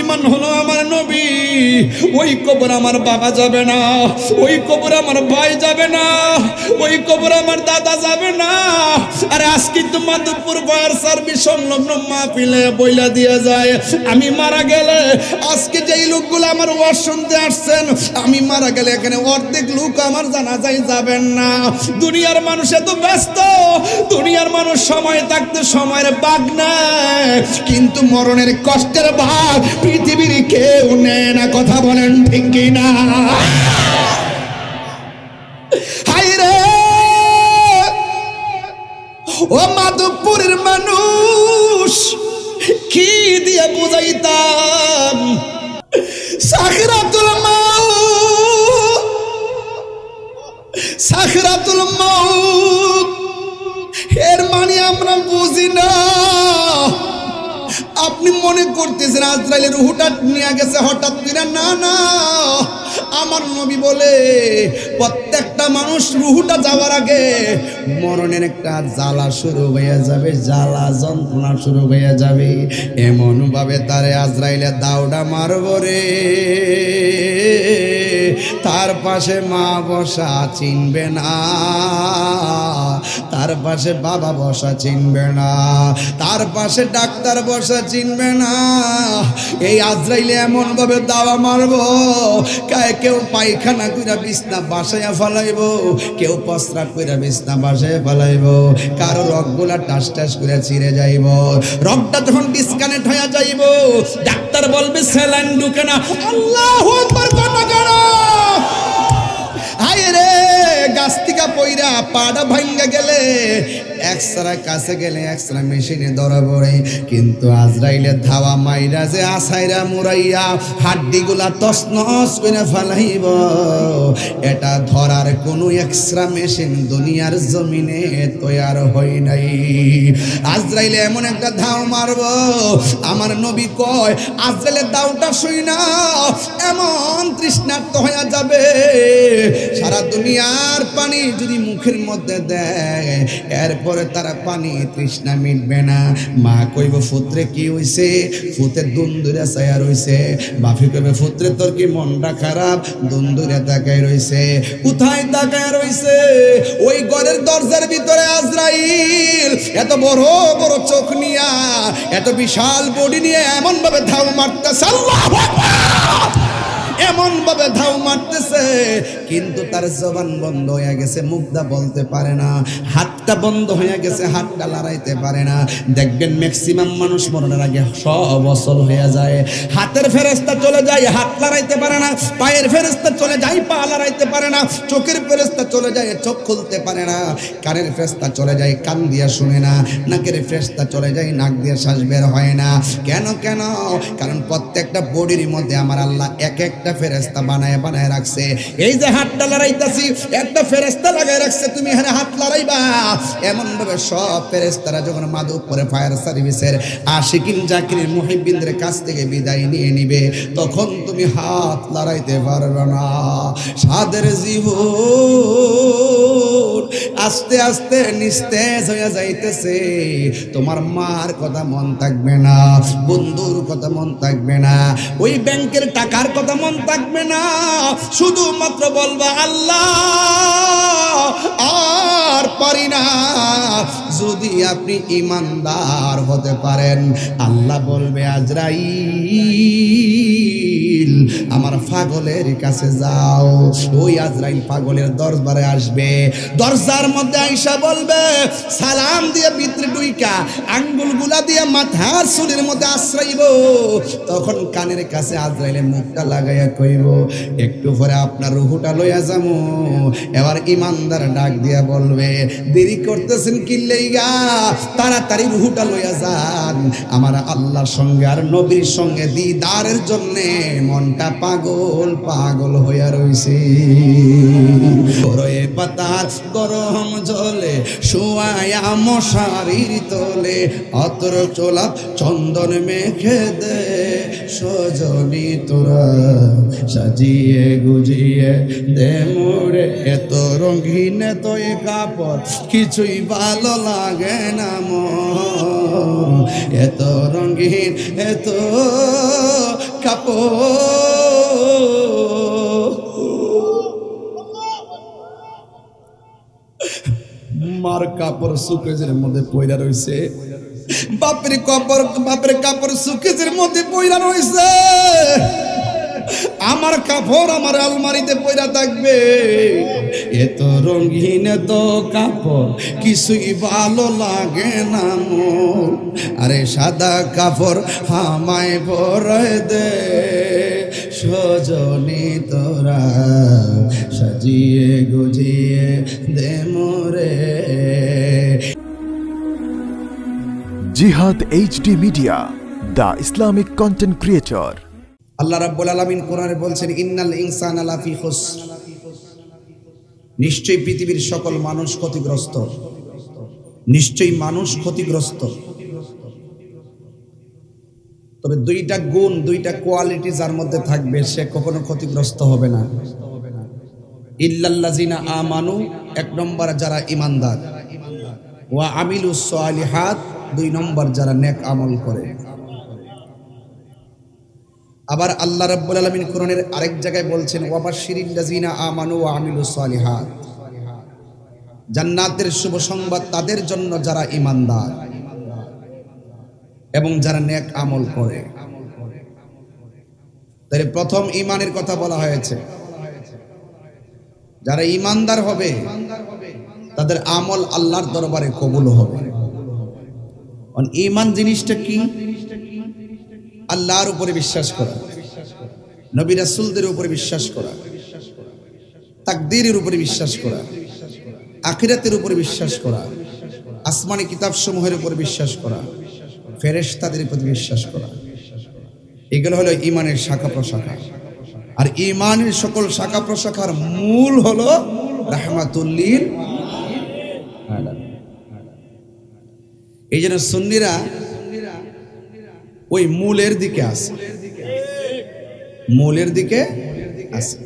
ইমান হলো আমার নবী। ওই কবর আমার বাবা যাবে না, ওই কবর আমার ভাই যাবে না, ওই কবর আমার দাদা যাবে না। আরে আজকে তো মাধবপুর ফায়ার সার্ভিস সংলগ্ন মাহফিলে বইলা দিয়ে যায়, আমি মারা গেলে আজকে যেই লোকগুলো আমার ওয়াজ শুনতে আসছেন, আমি মারা গেলে এখানে অর্ধেক লোক আমার জানাজায় যাবেন না। দুনিয়ার মানুষ এত ব্যস্ত, দুনিয়ার মানুষ সময় থাকতে সময়ের ভাগ নেয়, কিন্তু মরণের কষ্টের ভাগ পৃথিবীর কেউ নেয় না। কথা বলেন ঠিক কিনা? হায়রে ও মাধবপুরের মানুষ, কি দিয়ে বুঝাইতাম সাখরাতুল মাউত, সাখরাতুল মাউত এর মানে আমরা বুঝি না। আপনি মনে করতেছেন আজরাইলের রূহটা নিয়ে গেছে হঠাৎ করে, না না, আমার নবী বলে প্রত্যেকটা মানুষ রূহটা যাওয়ার আগে মরণের একটা জ্বালা শুরু হয়ে যাবে, জ্বালা যন্ত্রণা শুরু হয়ে যাবে। এমন ভাবে তারে আজরাইলে দাউডা মারব রে, তার পাশে মা বসা চিনবে না, তার পাশে বাবা বসা চিনবে না, তার পাশে ডাক্তার বসা চিনবে না। এই আজরাইলে এমন ভাবে দাওয়া মারব, কেউ পায়খানা কইরা বিছনা বাসায়া ফেলাইব, কেউ প্রস্রাব কইরা বিছনা বাসায় ফেলাইব, কারো রগগুলা টাস টাস করে ছিঁড়ে যাইব, রগটা তখন ডিসকানেক্ট হয়ে যাইব, ডাক্তার বলবে স্যালাইন ঢুকে না। আল্লাহু আকবার কথা কারো। হায় রে, গাছ থেকে পইরা পাড়া ভাঙ্গা গেলে এক্সরা কাছে গেলে এক্সরা মেশিনে ধরা পড়ে, কিন্তু আজরাইলের ধাওয়া মাইরা যে আসাইরা মুরাইয়া হাড্ডিগুলা তছনছ করে ফেলাইব, এটা ধরার কোনো এক্সরা মেশিন দুনিয়ার জমিনে তৈয়ার হয় নাই। আজরাইলে এমন একটা ধাও মারব, আমার নবী কয় আজরাইলের দাওটা শুই না এমন তৃষ্ণার্ত হয়ে যাবে, সারা দুনিয়ার পানি যদি মুখের মধ্যে দেয় এরপরে তারা পানি তৃষ্ণা মিটবে না। মা কইব পুত্রে কি হইছে, ফুতের দুন্দুরে ছায়া রইছে, বাপি কইবে পুত্রে তোর কি মনটা খারাপ, দুন্দুরে তাকায় রইছে। কোথায় তাকায় রইছে? ওই ঘরের দরজার ভিতরে আজরাইল এত বড় বড় চোখ নিয়া, এত বিশাল বডি নিয়ে এমন ভাবে ধাও মারতেছে, আল্লাহু আকবার, এমন ভাবে ধাও মারতেছে, কিন্তু তার জবান বন্ধ হয়ে গেছে, মুখটা বলতে পারে না, হাতটা বন্ধ হয়ে গেছে, হাতটা লড়াইতে পারে না। দেখবেন ম্যাক্সিমাম মানুষ মরণের আগে সব অচল হয়ে যায়, হাতের ফেরেশতা চলে যায়, হাত লড়াইতে পারে না, পায়ের ফেরেশতা চলে যায়, পা লড়াইতে পারে না, চোখের ফেরেশতা চলে যায়, চোখ খুলতে পারে না, কানের ফেরেশতা চলে যায়, কান দিয়া শুনে না, নাকের ফেরেশতা চলে যায়, নাক দিয়ে শ্বাস বের হয় না। কেন কেন? কারণ প্রত্যেকটা বডির মধ্যে আমার আল্লাহ এক একটা ফেরেশতা বানায় বানায় রাখছে। এই যে হাতটা লড়াইতাছি, একটা ফেরেশতা লাগায় রাখছে, তুমি এখানে হাত লড়াইবা, এমন ভাবে সব ফেরেশতারা যখন মাধবপুরে ফায়ার সার্ভিসের আশিকিন জাকিরিন মুহিব্বিনদের কাছ থেকে বিদায় নিয়ে নিবে, তখন তুমি হাত লড়াইতে পারবে না। সাদের জীবন আস্তে আস্তে নিস্তেজ হয়ে যাইতেছে, তোমার মার কথা মন থাকবে না, বন্ধুর কথা মন থাকবে না, ওই ব্যাংকের টাকার কথা মন থাকবে না, শুধুমাত্র বলবা আল্লাহ আর পারি না। যদি আপনি ইমানদার হতে পারেন, আল্লাহ বলবে আজরাইল আমার পাগলের কাছে যাও। ওই আজরাইল পাগলের দরবারে আসবে, দরজার মধ্যে আইসা বলবে সালাম দিয়ে ভিতরে ঢুইকা আঙ্গুলগুলা দিয়ে মাথার চুলের মধ্যে আশ্রাইব, তখন কানের কাছে আজরাইলের মুখটা লাগাইয়া কইব একটু পরে আপনার রুহুটা লইয়া যামু। এবার ইমানদার ডাক দিয়া বলবে দেরি করতেছেন কি লাইগা, তাড়াতাড়ি রুহুটা লইয়া যান, আমার আল্লাহর সঙ্গে আর নবীর সঙ্গে দিদারের জন্য মনটা পাগল পাগল হইয়া রইছে। গরয়ে পাতার গরম জলে শুয়ায়া মশারির তলে, অতর চোলা চন্দন মেখে দে সজনী তোরা, সাজিয়ে গুজিয়ে দে মোরে, এত রঙিন এত কাপড় কিছুই ভালো লাগে না মন, এত রঙিন এত মার কাপড় সুকেজের মধ্যে পয়রা রইছে, বাপের কাপড় সুকেজের মধ্যে পয়রা রইছে। আমার কাপড় আমার আলমারিতে পয়রা থাকবে, এত রঙিন তো কাপড় কিছুই ভালো লাগে না মোর। আরে সাদা কাপড় হামায় পরায় দে সজনী তোরা, সাজিয়ে গুজিয়ে দে মোরে। Jihad HD media, the Islamic content creator. আল্লাহ রাব্বুল আলামিন কোরআনে বলছেন, ইন্নাল ইনসানা লাফি খুসর, নিশ্চয়ই পৃথিবীর সকল মানুষ ক্ষতিগ্রস্ত, নিশ্চয়ই মানুষ ক্ষতিগ্রস্ত। তবে দুইটা গুণ, দুইটা কোয়ালিটি যার মধ্যে থাকবে সে কখনো ক্ষতিগ্রস্ত হবে না। ইল্লাল্লাযিনা আমানু, এক নম্বর যারা ঈমানদার, ওয়া আমিলুস সালিহাত, দুই নম্বর যারা নেক আমল করে। আবার আল্লাহ রাব্বুল আলামিন কোরআনের আরেক জায়গায় বলছেন, ওয়াবাশশিরিল লাযিনা আমানু ওয়া আমিলুস সালিহাত, জান্নাতের শুভ সংবাদ তাদের জন্য যারা ঈমানদার এবং যারা নেক আমল করে। তাই প্রথম ঈমানের কথা বলা হয়েছে, যারা ঈমানদার হবে তাদের আমল আল্লাহর দরবারে কবুল হবে। ঈমান জিনিসটা কি? আল্লাহর উপরে বিশ্বাস করা, নবী রাসূলদের উপরে বিশ্বাস করা, তাকদীরের উপরে বিশ্বাস করা, আখিরাতের উপরে বিশ্বাস করা, আসমানি কিতাবসমূহের উপরে বিশ্বাস করা, ফেরেশতাদের উপরে বিশ্বাস করা। এগুলো হলো ঈমানের শাখা প্রশাখা। আর ঈমানের সকল শাখা প্রশাখার মূল হলো রাহমাতুল লিল আলামিন। এই জন্য সুন্নিরা ওই মূলের দিকে আছে, মূলের দিকে আছে।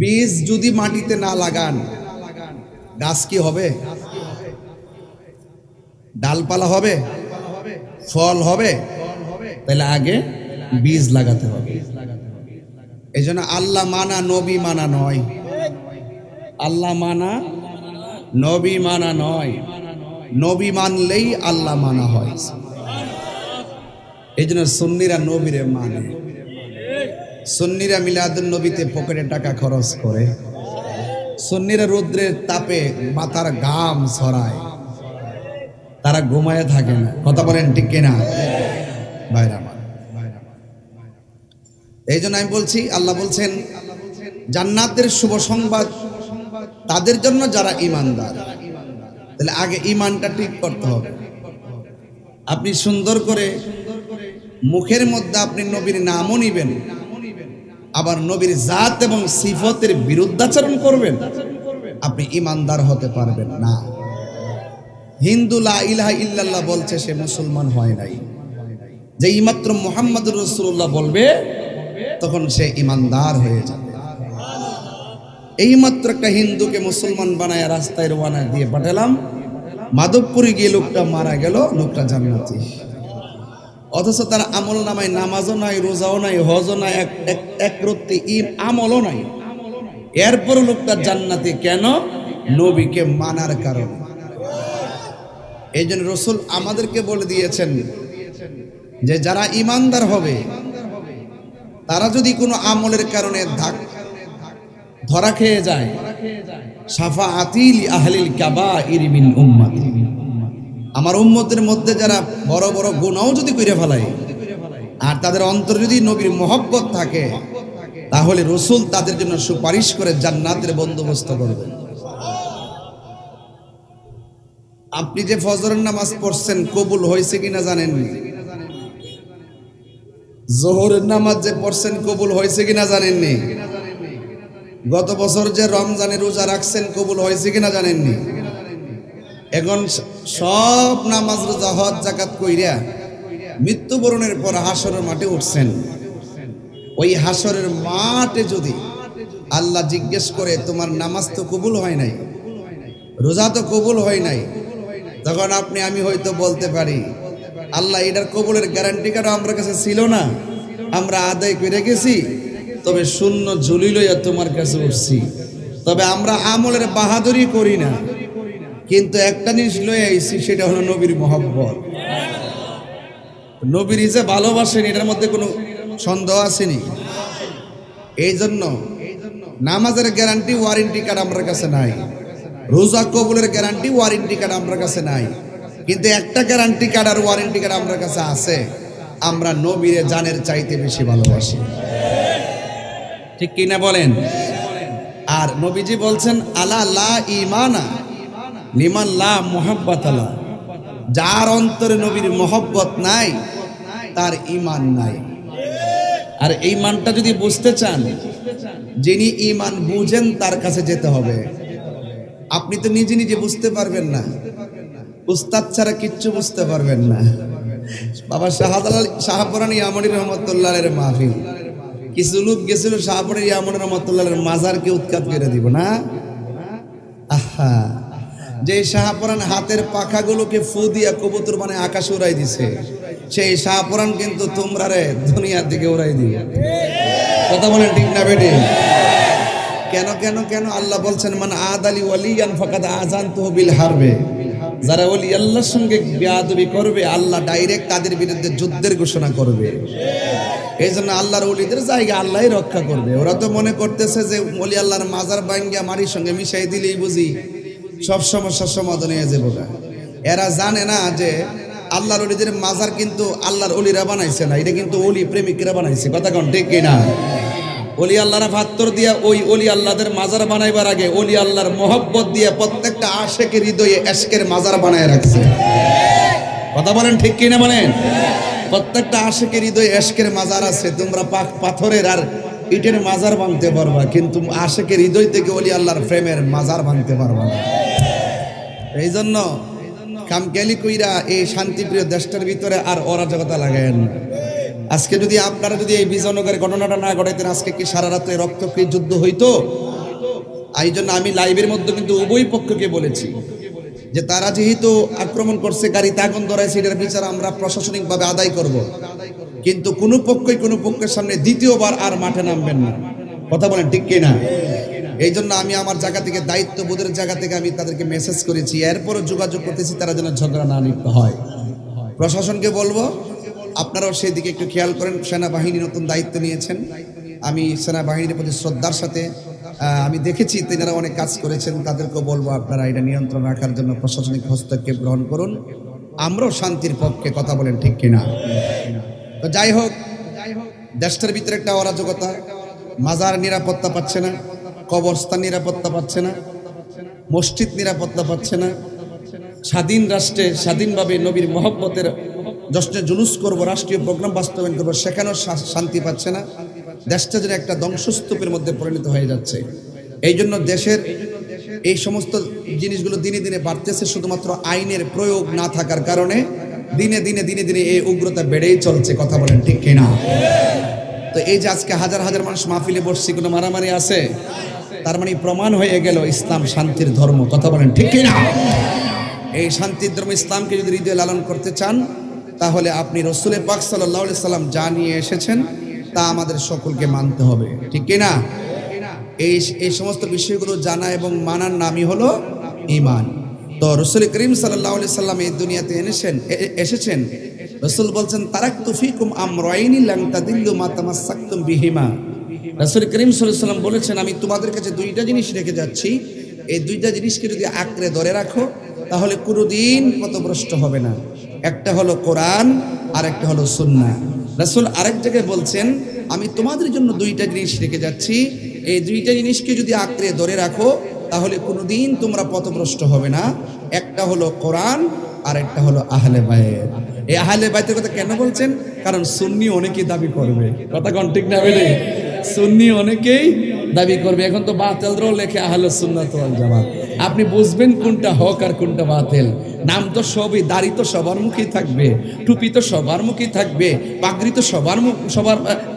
বীজ যদি মাটিতে না লাগান গাছ কি হবে? ডালপালা হবে, ফল হবে? তাহলে আগে বীজ লাগাতে হবে। এই জন্য আল্লাহ মানা নবী মানা নয়, আল্লাহ মানা নবী মানা নয়, নবী মানলেই আল্লাহ মানা হয়। এই জন্য সুন্নিরা নবীরে মানে, সুন্নিরা মিলাদুন নবীতে পকেটে টাকা খরচ করে, সুন্নিরা রৌদ্রের তাপে মাথার ঘাম ছড়ায়, তারা ঘুমায় থাকে না। কথা বলেন ঠিক কিনা ভাইরা আমার? এই জন্য আমি বলছি, আল্লাহ বলছেন জান্নাতের শুভ সংবাদ তাদের জন্য যারা ঈমানদার। তাহলে আগে ঈমানটা ঠিক করতে হবে। আপনি সুন্দর করে মুখের মধ্যে আপনি নবীর নামও নিবেন, আবার নবীর জাত এবং সিফতের বিরুদ্ধাচরণ করবেন, আপনি ঈমানদার হতে পারবেন না। হিন্দু লা ইলাহা ইল্লাল্লাহ বলছে, সে মুসলমান হয় নাই। যে মাত্র মুহাম্মদুর রাসূলুল্লাহ বলবে তখন সে ঈমানদার হয়ে যাবে। এই মাত্র একটা হিন্দুকে মুসলমান বানায় রাস্তায় রওনা দিয়ে পাঠালাম, মাধবপুরে গিয়ে লোকটা মারা গেল, লোকটা জান্নাতি। অথচ তার আমল নামায় নামাজও নাই, রোজাও নাই, হজও নাই, এক রত্তি আমলও নাই। এরপর লোকটা জান্নাতি কেন? নবীকে মানার কারণে। এই জন্য রাসূল আমাদেরকে বলে দিয়েছেন যে যারা ঈমানদার হবে তারা যদি কোনো আমলের কারণে ধরা খেয়ে যায়, শাফাআতি লি আহলিল কাবাইর মিন উম্মতি, আমার উম্মতের মধ্যে যারা বড় বড় গুনাহ যদি করে ফেলায় আর তাদের অন্তর যদি নবীর মহব্বত থাকে, তাহলে রাসূল তাদের জন্য সুপারিশ করে জান্নাতের বন্দোবস্ত করবেন। আপনি যে ফজরের নামাজ পড়ছেন কবুল হয়েছে কিনা জানেননি? যোহরের নামাজ যে পড়ছেন কবুল হয়েছে কিনা জানেননি? গত বছর যে রমজানের রোজা রাখছেন কবুল হয়েছে কিনা জানেননি? এখন সব নামাজ রোজা হজ যাকাত কইরা মৃত্যুবরণের পর হাসরের মাঠে উঠছেন। ওই হাসরের মাঠে যদি আল্লাহ জিজ্ঞেস করে তোমার নামাজ তো কবুল হয় নাই, রোজা তো কবুল হয় নাই, তখন আমি হয়তো বলতে পারি আল্লাহ এটার কবুলের গ্যারান্টি কার্ড আমার কাছে ছিল না, আমরা আদায় করে গেছি, তবে শূন্য ঝুলি লইয়া তোমার কাছে উঠছি। তবে আমরা আমলের বাহাদুরি করি না, কিন্তু একটা জিনিস লয়ে আইছি, সেটা হলো নবীর মহব্বত। নবীর যে ভালোবাসেন এটার মধ্যে কোনো সন্দেহ আসেনি। এই জন্য নামাজের গ্যারান্টি ওয়ারেন্টি কার্ড আমার কাছে নাই, রোজা কবুলের গ্যারান্টি ওয়ারেন্টি কার্ড আমার কাছে নাই, কিন্তু একটা গ্যারান্টি কার্ড আর ওয়ারেন্টি কার্ড আমার কাছে আছে, আমরা নবীর জানের চাইতে বেশি ভালোবাসি। ঠিক কিনা বলেন? আর নবীজি বলছেন আলা লা ঈমানা লিমান লা মুহাব্বাত আলা, যার অন্তরে নবীর মহব্বত নাই তার ঈমান নাই। আর এই মানটা যদি বুঝতে চান, যিনি ঈমান বুঝেন তার কাছে যেতে হবে। আপনি তো নিজে নিজে বুঝতে পারবেন না, উস্তাদ ছাড়া কিচ্ছু বুঝতে পারবেন না। বাবা শাহপুরানী ইয়ামানী রহমতুল্লাহের মাহফিল, কিছু লোক গেছিল শাহপুরানী ইয়ামানী রহমতুল্লাহের মাজারকে উৎখাত করে দিব না। আহা, যে শাহপুরান হাতের পাখাগুলোকে ফু দিয়া কবুতর মানে আকাশে উড়াই দিছে, সেই শাহপুরান কিন্তু তোমরা রে দুনিয়ার দিকে উড়াই দিবে। কথা বলেন ঠিক না বেটি? কেন কেন কেন? আল্লাহ বলছেন মান আদালি ওয়ালিয়ান ফাকাদ আযানতুহু বিল হারবে, যারা ওলি আল্লাহর সঙ্গে বেয়াদবি করবে আল্লাহ ডাইরেক্ট তাদের বিরুদ্ধে যুদ্ধের ঘোষণা করবে। এই জন্য আল্লাহর ওলিদের জায়গা আল্লাহই রক্ষা করবে। ওরা তো মনে করতেছে যে ওলি আল্লাহর মাজার ভাঙ্গিয়া মাটির সঙ্গে মিশাই দিলেই বুঝি সব সমস্যার সমাধান হয়ে যাবে। এরা জানে না যে আল্লাহর ওলিদের মাজার কিন্তু আল্লাহর ওলিরা বানাইছে না, এটা কিন্তু ওলি প্রেমিকরা বানাইছে। কথা কোন ঠিক কিনা? ওলি আল্লাহরা ভাত্তর দিয়া ওই ওলি আল্লাহদের মাজার বানাইবার আগে ওলি আল্লাহর মহব্বত দিয়ে প্রত্যেকটা আশেকের হৃদয়ে এশকের মাজার বানায় রাখছে। কথা বলেন ঠিক কিনা বলেন? প্রত্যেকটা আশেকের হৃদয়ে এশকের মাজার আছে। তোমরা পাথরের আর ইটের মাজার বানতে পারবা, কিন্তু আশেকের হৃদয় থেকে ওলি আল্লাহর প্রেমের মাজার বানতে পারবা না। এই জন্য কামকেলি কইরা এই শান্তিপ্রিয় দেশটার ভিতরে আর অরাজকতা লাগায়েন না। আজকে যদি আপনারা যদি এই বিজয়নগরের ঘটনাটা না ঘটাইতেন, আজকে কি সারা রাতে রক্তক্ষয়ী যুদ্ধ হইতো? এই জন্য আমি লাইভের মধ্যে কিন্তু উভয় পক্ষকে বলেছি যে তারা যেহেতু আক্রমণ করছে, গাড়িতে আগুন ধরাইছে, এটার বিচার আমরা প্রশাসনিকভাবে আদায় করব, কিন্তু কোনো পক্ষই কোনো পক্ষের সামনে দ্বিতীয়বার আর মাঠে নামবেন না। কথা বলেন ঠিক কিনা? এই জন্য আমি আমার জায়গা থেকে, দায়িত্ববোধের জায়গা থেকে আমি তাদেরকে মেসেজ করেছি, এরপরও যোগাযোগ করতেছি তারা যেন ঝগড়া না লিপ্ত হয়। প্রশাসনকে বলবো আপনারাও সেই দিকে একটু খেয়াল করেন। সেনাবাহিনী নতুন দায়িত্ব নিয়েছেন, আমি সেনাবাহিনীর প্রতি শ্রদ্ধার সাথে আমি দেখেছি তেনারা অনেক কাজ করেছেন, তাদেরকেও বলবো আপনারা এটা নিয়ন্ত্রণ রাখার জন্য প্রশাসনিক হস্তক্ষেপ গ্রহণ করুন। আমরাও শান্তির পক্ষে। কথা বলেন ঠিক কিনা? তো যাই হোক, দেশটার ভিতরে একটা অরাজকতা, মাজার নিরাপত্তা পাচ্ছে না, কবরস্থান নিরাপত্তা পাচ্ছে না, মসজিদ নিরাপত্তা পাচ্ছে না। স্বাধীন রাষ্ট্রে স্বাধীনভাবে নবীর মহব্বতের জশ্নে জুলুস করবো, রাষ্ট্রীয় প্রোগ্রাম বাস্তবায়ন করবো, সেখানেও শান্তি পাচ্ছে না। দেশটা যেন একটা ধ্বংসস্তূপের মধ্যে পরিণত হয়ে যাচ্ছে। এই জন্য দেশের এই সমস্ত জিনিসগুলো দিনে দিনে বাড়তেছে, শুধুমাত্র আইনের প্রয়োগ না থাকার কারণে দিনে দিনে দিনে দিনে এই উগ্রতা বেড়েই চলছে। কথা বলেন ঠিক কিনা? তো এই যে আজকে হাজার হাজার মানুষ মাহফিলে বসছি, কোনো মারামারি আছে? তার মানে প্রমাণ হয়ে গেল ইসলাম শান্তির ধর্ম। কথা বলেন ঠিক কিনা? এই শান্তির ধর্ম ইসলামকে যদি হৃদয়ে লালন করতে চান, তাহলে আপনি রসুল পাক সাল্লাল্লাহু আলাইহি সাল্লাম যা নিয়ে এসেছেন তা আমাদের সকলকে মানতে হবে। ঠিক কিনা? এই সমস্ত বিষয়গুলো জানা এবং মানার নামই হলো ঈমান। তো রসুল করিম সাল্লাল্লাহু আলাইহি সাল্লাম এই দুনিয়াতে এসেছেন। রসুল বলছেন তারাকতু ফিকুম আমরাইনি লান তাদিল্লু মা তামাসসাকতুম বিহিমা। রসুল করিম সাল্লাল্লাহু আলাইহি সাল্লাম বলেছেন আমি তোমাদের কাছে দুইটা জিনিস রেখে যাচ্ছি, এই দুইটা জিনিসকে যদি আঁকড়ে ধরে রাখো তাহলে কোনোদিন পথভ্রষ্ট হবে না। একটা হলো কোরআন আর একটা হলো সুন্নাহ। রাসূল আরেক জায়গায় বলছেন আমি তোমাদের জন্য দুইটা জিনিস রেখে যাচ্ছি, এই দুইটা জিনিসকে যদি আঁকড়ে ধরে রাখো তাহলে কোনোদিন তোমরা পথভ্রষ্ট হবে না। একটা হলো কোরআন আর একটা হলো আহলে বাইত। এই আহলে বাইতের কথা কেন বলছেন? কারণ সুন্নি অনেকেই দাবি করবে। কথা কোন ঠিক না বেলে? সুন্নি অনেকেই দাবি করবে। এখন তো বাতিলরাও লেখে আহলে সুন্নাত ওয়াল জামাত। আপনি বুঝবেন কোনটা হক আর কোনটা বাতিল। নাম তো সবই, দাড়ি তো সবার মুখেই থাকবে, টুপি তো সবার মুখেই থাকবে, পাগড়ি তো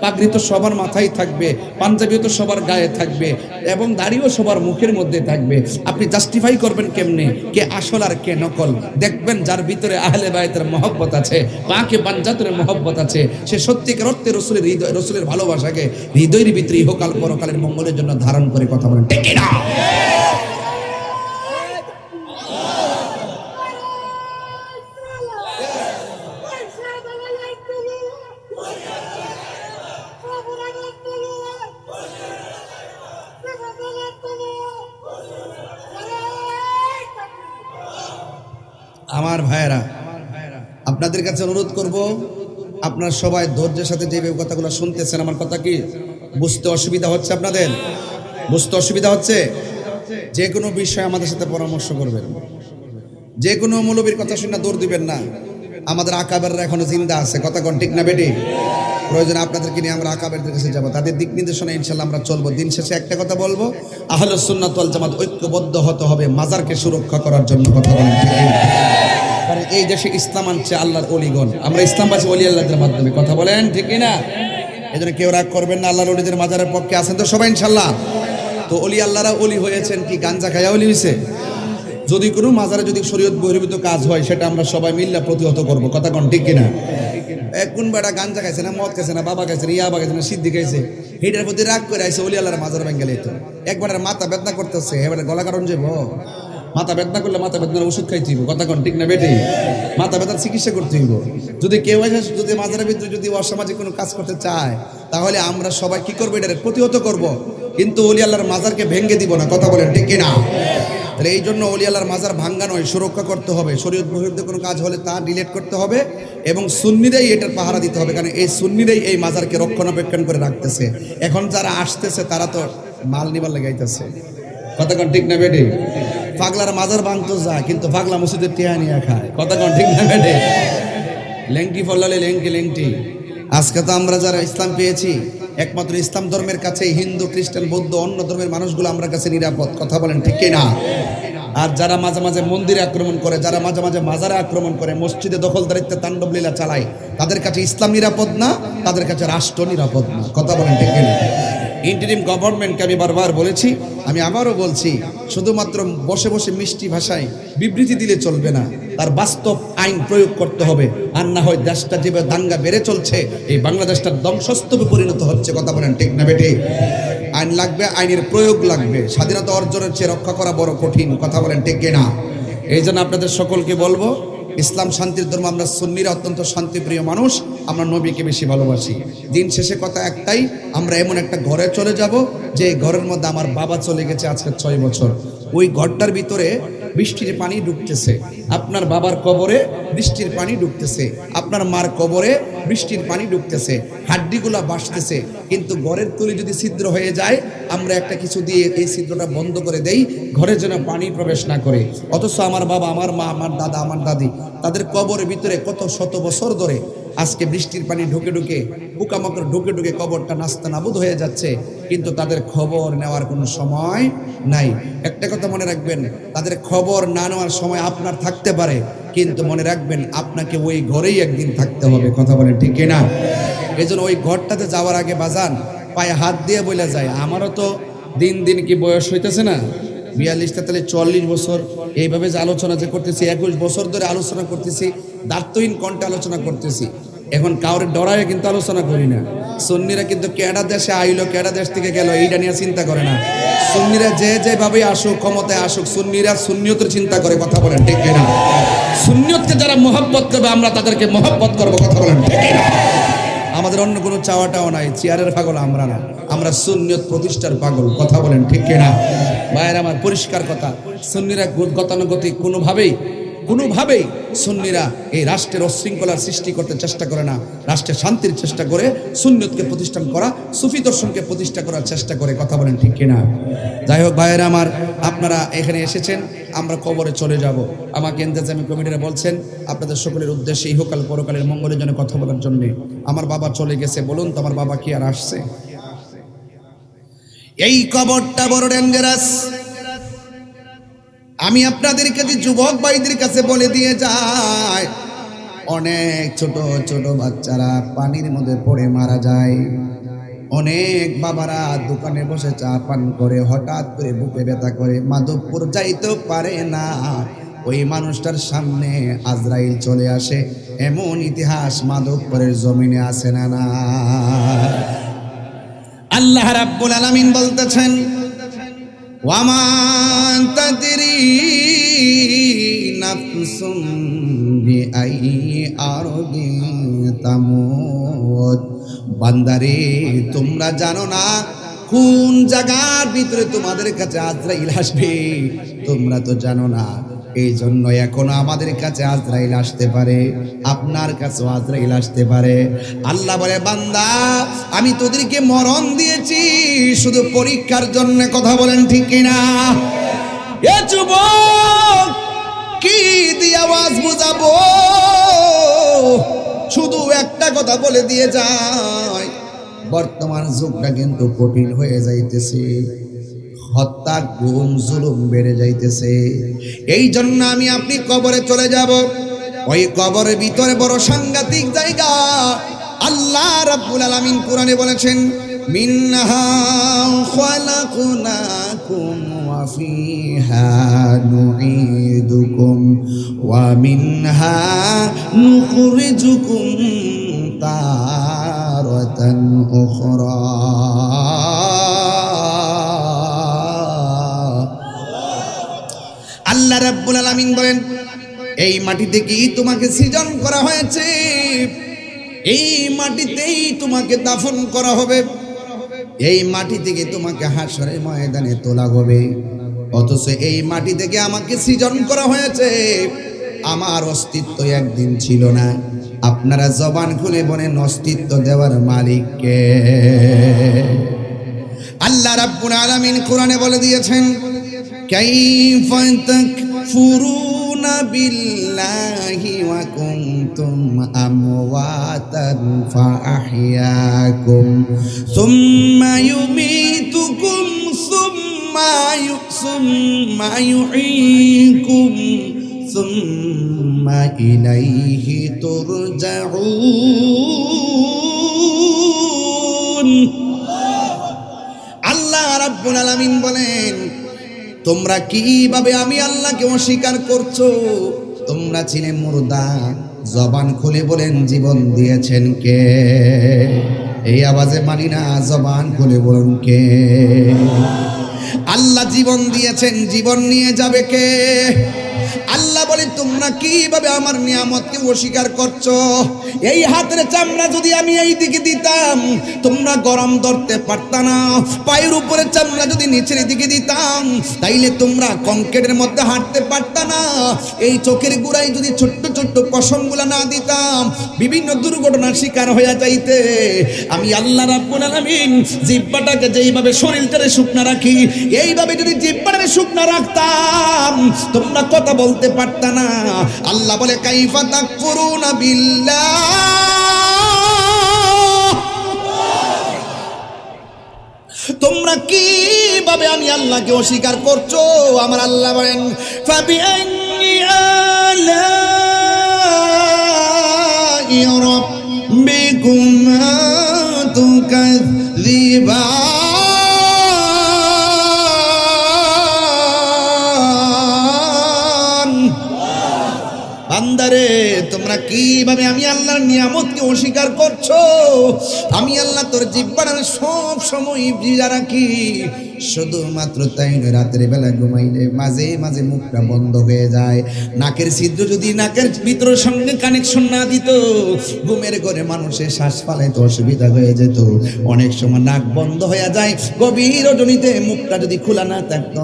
পাগড়ি তো সবার মাথায় থাকবে, পাঞ্জাবিও তো সবার গায়ে থাকবে, এবং দাড়িও সবার মুখের মধ্যে থাকবে। আপনি জাস্টিফাই করবেন কেমনে কে আসল আর কে নকল? দেখবেন যার ভিতরে আহলে বায়তের মহব্বত আছে, পাকে পাঞ্জাতের মহব্বত আছে, সে সত্যিকার অর্থে রসুলের ভালোবাসাকে হৃদয়ের ভিতরে ইহকাল পরকালের মঙ্গলের জন্য ধারণ করে। কথা বলেন ঠিক না? আমার ভাইয়েরা, আপনাদের কাছে অনুরোধ করব, আপনারা সবাই ধৈর্যের সাথে যে কথাগুলো শুনতেছেন, আমার কথা কি বুঝতে অসুবিধা হচ্ছে? আপনাদের বুঝতে অসুবিধা হচ্ছে? যে কোনো বিষয়ে আমাদের সাথে পরামর্শ করবেন, যে কোনো মৌলবীর কথা শুনে দৌড় দিবেন না। আমাদের আকাবেররা এখনো জিন্দা আছে, কথা কোন ঠিক না বেটি? প্রয়োজনে আপনাদেরকে নিয়ে আমরা আকাবেরদের কাছে যাবো, তাদের দিক নির্দেশনা ইনশাল্লাহ আমরা চলবো। দিন শেষে একটা কথা বলবো, আহলে সুন্নাত ওয়াল জামাত ঐক্যবদ্ধ হতে হবে মাজারকে সুরক্ষা করার জন্য। কথা বলেন ঠিক? কারণ এই দেশে ইসলাম আনছে আল্লাহর ওলিগণ, আমরা ইসলাম পাচ্ছি ওলি আল্লাহদের মাধ্যমে। কথা বলেন ঠিক না? এই জন্য কেউ রাগ করবেন না, আল্লাহর ওলিদের মাজারের পক্ষে আছেন তো সবাই ইনশাল্লাহ? তো ওলি আল্লাহরা ওলি হয়েছেন কি গাঞ্জা খাইয়া ওলি হয়েছে? যদি কোনো মাজারে যদি শরীয়ত বহির্ভূত কাজ হয় সেটা আমরা সবাই মিল্লা প্রতিহত করবো। কথা কোন ঠিক কিনা? কোন বেটা গাঞ্জা খাইছে না, মদ খাইছে না, বাবা খাইছে না, ইয়াবা খাইছে না, সিদ্ধি খাইছে, এইটার প্রতি রাগ করে আইসে ওলি আল্লাহর মাজার ভেঙে তো একবার মাথা বেদনা করতেছে, এবারে গলা কারণ যাবো, মাথা বেদনা করলে মাথা বেদনার ওষুধ খাইতে হইব। কথা কোন ঠিক না বেটি? মাথা বেদনার চিকিৎসা করতে হইব। যদি কেউ এসে যদি মাজারের ভিতরে যদি অসামাজিক কোনো কাজ করতে চায়, তাহলে আমরা সবাই কি করবো? এটার প্রতিহত করব, কিন্তু ওলি আল্লাহর মাজারকে ভেঙে দিব না। কথা বলেন ঠিক কিনা? তাহলে এই জন্য ওলি আল্লাহর মাজার ভাঙ্গা নয়, সুরক্ষা করতে হবে। শরীয়ত বহির্ভূত কোনো কাজ হলে তা ডিলিট করতে হবে এবং সুন্নিরাই এটার পাহারা দিতে হবে, কারণ এই সুন্নিরাই এই মাজারকে রক্ষণাবেক্ষণ করে রাখতেছে। এখন যারা আসতেছে তারা তো মাল নিবার লাগাইতেছে। কথা কোন ঠিক না বেটি? পাগলার মাজার ভাঙতো যায়, কিন্তু পাগলা মসজিদের টিয়া নিয়ে খায়। কথা কোন ঠিক না বেটি? লেংটি ফলালে লেংটি। আজকে তো আমরা যারা ইসলাম পেয়েছি, একমাত্র ইসলাম ধর্মের কাছে হিন্দু, খ্রিস্টান, বৌদ্ধ, অন্য ধর্মের মানুষগুলো আমরা কাছে নিরাপদ। কথা বলেন ঠিক না? আর যারা মাঝে মাঝে মন্দিরে আক্রমণ করে, যারা মাঝে মাঝে মাজারে আক্রমণ করে, মসজিদে দখলদারিত্বে তাণ্ডব লীলা চালায়, তাদের কাছে ইসলাম নিরাপদ না, তাদের কাছে রাষ্ট্র নিরাপদ না। কথা বলেন ঠিক না? ইন্টারিম গভর্নমেন্টকে আমি বারবার বলেছি, আমি আবারও বলছি, শুধুমাত্র বসে বসে মিষ্টি ভাষায় বিবৃতি দিলে চলবে না, তার বাস্তব আইন প্রয়োগ করতে হবে। আর না হয় দেশটা যেভাবে দাঙ্গা বেড়ে চলছে, এই বাংলাদেশটা ধ্বংসস্তূপে পরিণত হচ্ছে। কথা বলেন ঠিক না বেটি? আইন লাগবে, আইনের প্রয়োগ লাগবে। স্বাধীনতা অর্জনের চেয়ে রক্ষা করা বড় কঠিন। কথা বলেন ঠিক না? এই জন্য আপনাদের সকলকে বলবো, ইসলাম শান্তির ধর্ম, আমরা সুন্নিরা অত্যন্ত শান্তিপ্রিয় মানুষ, আমরা নবীকে বেশি ভালোবাসি। দিন শেষে কথা একটাই, আমরা এমন একটা ঘরে চলে যাব যে ঘরের মধ্যে আমার বাবা চলে গেছে আজকে 6 বছর। ওই ঘরটার ভিতরে বৃষ্টির পানি ঢুকতেছে, আপনার বাবার কবরে বৃষ্টির পানি ঢুকতেছে, আপনার মার কবরে বৃষ্টির পানি ঢুকতেছে, হাড্ডিগুলা বাসতেছে, কিন্তু ঘরের তলি যদি ছিদ্র হয়ে যায়, আমরা একটা কিছু দিয়ে এই ছিদ্রটা বন্ধ করে দেই, ঘরের যেন পানি প্রবেশ না করে। অথচ আমার বাবা, আমার মা, আমার দাদা, আমার দাদি, তাদের কবরের ভিতরে কত শত বছর ধরে আজকে বৃষ্টির পানি ঢুকে ঢুকে, পোকামাকড় ঢুকে ঢুকে কবরটা নাস্তানাবুদ হয়ে যাচ্ছে, কিন্তু তাদের খবর নেওয়ার কোনো সময় নাই। একটা কথা মনে রাখবেন, তাদের খবর না নেওয়ার সময় আপনার থাকতে পারে, কিন্তু মনে রাখবেন আপনাকে ওই ঘরেই একদিন থাকতে হবে। কথা বলেন ঠিক না? এই জন্য ওই ঘরটাতে যাওয়ার আগে বাজান পায়ে হাত দিয়ে বলে যায়, আমারও তো দিন দিন কি বয়স হইতেছে না, 42টা, তাহলে 40 বছর এইভাবে যে আলোচনা যে করতেছি, 21 বছর ধরে আলোচনা করতেছি, দার্থহীন কণ্ঠে আলোচনা করতেছি। এখন কাউরে ডরায় কিন্তু আলোচনা করি না। সুন্নিরা কিন্তু কেডা দেশে আইলো, কেডা দেশ থেকে গেল, এইটা নিয়ে চিন্তা করে না। সুন্নিরা যেভাবে আসুক, ক্ষমতায় আসুক, সুন্নিরা সুন্নিয়তের চিন্তা করে। কথা বলেন ঠিক না? সুন্নিয়তকে যারা মহব্বত করবে, আমরা তাদেরকে মহব্বত করবো। কথা বলেন ঠিক না? আমাদের অন্য কোনো চাওয়াটাও নাই, চেয়ারের পাগল আমরা না, আমরা সুন্নিয়ত প্রতিষ্ঠার পাগল। কথা বলেন ঠিক না? ভাইয়ের আমার, পরিষ্কার কথা, সুন্নিরা গতানুগতিক কোনোভাবেই সুন্নিরা এই রাষ্ট্রের অশৃঙ্খলার সৃষ্টি করতে চেষ্টা করে না, রাষ্ট্রের শান্তির চেষ্টা করে, সুন্নিয়তকে প্রতিষ্ঠান করা, সুফি দর্শনকে প্রতিষ্ঠা করার চেষ্টা করে। কথা বলেন ঠিক কিনা? যাই হোক ভাইয়েরা আমার, আপনারা এখানে এসেছেন, আমরা কবরে চলে যাব। আমাকে ইন্তেজামি কমিটিরা বলছেন আপনাদের সকলের উদ্দেশ্যে ইহকাল পরকালের মঙ্গলের জন্য কথা বলার জন্য। আমার বাবা চলে গেছে, বলুন তো আমার বাবা কি আর আসছে? এই কবরটা বড় ডেঞ্জারাস। আমি আপনাদের কাছে যুবক ভাইদের কাছে বলে দিয়ে যাই, অনেক ছোট ছোট বাচ্চারা পানির মধ্যে পড়ে মারা যায়। অনেক বাবারা দোকানে বসে চা পান করে হঠাৎ করে বুকে ব্যথা করে মাধবপুর যাইতে পারে না, ওই মানুষটার সামনে আজরাইল চলে আসে। এমন ইতিহাস মাধবপুরের জমিনে আছে না না? আল্লাহ রাব্বুল আলামিন বলতেছেন, ওয়ামা তাদরি নাফসুম বিআইয়ি আরদিন তামুত। বান্দারে, তোমরা জানো না কোন জায়গার ভিতরে তোমাদের কাছে আজরাইল আসবে, তোমরা তো জানো না। এই জন্য এখনো আমাদের কাছে আজরাইল আসতে পারে, আপনার কাছেও আজরাইল আসতে পারে। আল্লাহ বলে, বান্দা আমি তোদেরকে মরণ দিয়েছি শুধু পরীক্ষার জন্য। কথা বলেন ঠিক কিনা? এ যুবক, কি দিয়ে আওয়াজ বুঝাবো? শুধু একটা কথা বলে দিয়ে যায়, বর্তমান যুগটা কিন্তু কঠিন হয়ে যাইতেছে, হত্যা গুম জুলুম বেড়ে যাইতেছে। এই জন্য আমি আপনি কবরে চলে যাব। ওই কবরের ভিতরে বড় সাংঘাতিক জায়গা। আল্লাহ রাব্বুল আলামিন কোরআনে বলেছেন, মিনহা খালাকনাকুম ওয়া ফিহা নুঈদুকুম ওয়া মিনহা নুখরিজুকুম তারাতান উখরা। আল্লাহ রাব্বুল আলামিন বলেন, এই মাটি থেকেই তোমাকে সৃজন করা হয়েছে, এই মাটিতেই তোমাকে দাফন করা হবে, এই মাটি থেকে তোমাকে হাশরের ময়দানে তোলা হবে। অথচ এই মাটি থেকে আমাকে সৃজন করা হয়েছে, আমার অস্তিত্ব একদিন ছিল না। আপনারা জবান খুলে বলেন, অস্তিত্ব দেওয়ার মালিক কে? আল্লাহ রাব্বুল আলামিন কোরআনে বলে দিয়েছেন, কাইফা তাকফুরুনা বিল্লাহি ওয়া কুনতুম আমওয়াতান ফাআহইয়াকুম সুম্মা ইউমীতুকুম সুম্মা ইউহয়িকুম সুম্মা ইলাইহি তুরজাউন। আল্লাহ রাব্বুল আলামিন বলেন, তোমরা কিভাবে আমি আল্লাহকে অস্বীকার করছো? তোমরা ছিলে মুর্দা, জবান খুলে বলেন, জীবন দিয়েছেন কে? এই আওয়াজে মানি না, জবান খুলে বলুন কে? আল্লাহ জীবন দিয়েছেন, জীবন নিয়ে যাবে কে? আল্লাহ বলে, তোমরা কিভাবে আমার নিয়ামতকে অস্বীকার করছো? এই হাতের চামড়া যদি আমি এই দিকে দিতাম, তোমরা গরম ধরতে পারতা না। পায়ের উপরে চামড়া যদি নিচের দিকে দিতাম, তাইলে তোমরা কংক্রিটের মধ্যে হাঁটতে পারতা না। এই চোখের গোড়ায় যদি ছোট্ট ছোট্ট পশমগুলা না দিতাম, বিভিন্ন দুর্ঘটনার শিকার হয়ে যাইতে। আমি আল্লাহ রাব্বুল আলামিন জিহ্বাটাকে যেইভাবে শরীরটারে শুকনা রাখি, এইভাবে যদি জিহ্বাটারে শুকনা রাখতাম, তোমরা কথা বলতে পারতা না। আল্লাহ বলে, কাইফা তাকফুরুনা বিল্লাহ, তোমরা কিভাবে আমি আল্লাহকে অস্বীকার করছো? আমার আল্লাহ বলেন, ফাবিআইয়ি আলাই রাব্বিকুমা তুকাযযিবান। বান্দারে, তোমরা কিভাবে আমি আল্লাহর নিয়ামতকে অস্বীকার করছো? আমি আল্লাহ তোর জিহ্বাটারে সব সময় ভিজা রাখি। শুধুমাত্র তাই নয়, রাতের বেলা ঘুমাইলে মাঝে মাঝে মুখটা বন্ধ হয়ে যায়। নাকের ছিদ্র যদি নাকের ভিতরের সঙ্গে কানেকশন না দিত, ঘুমের ঘরে মানুষের শ্বাস ফালাইতে অসুবিধা হয়ে যেত। অনেক সময় নাক বন্ধ হয়ে যায়। গভীর রজনীতে মুখটা যদি খোলা না থাকতো,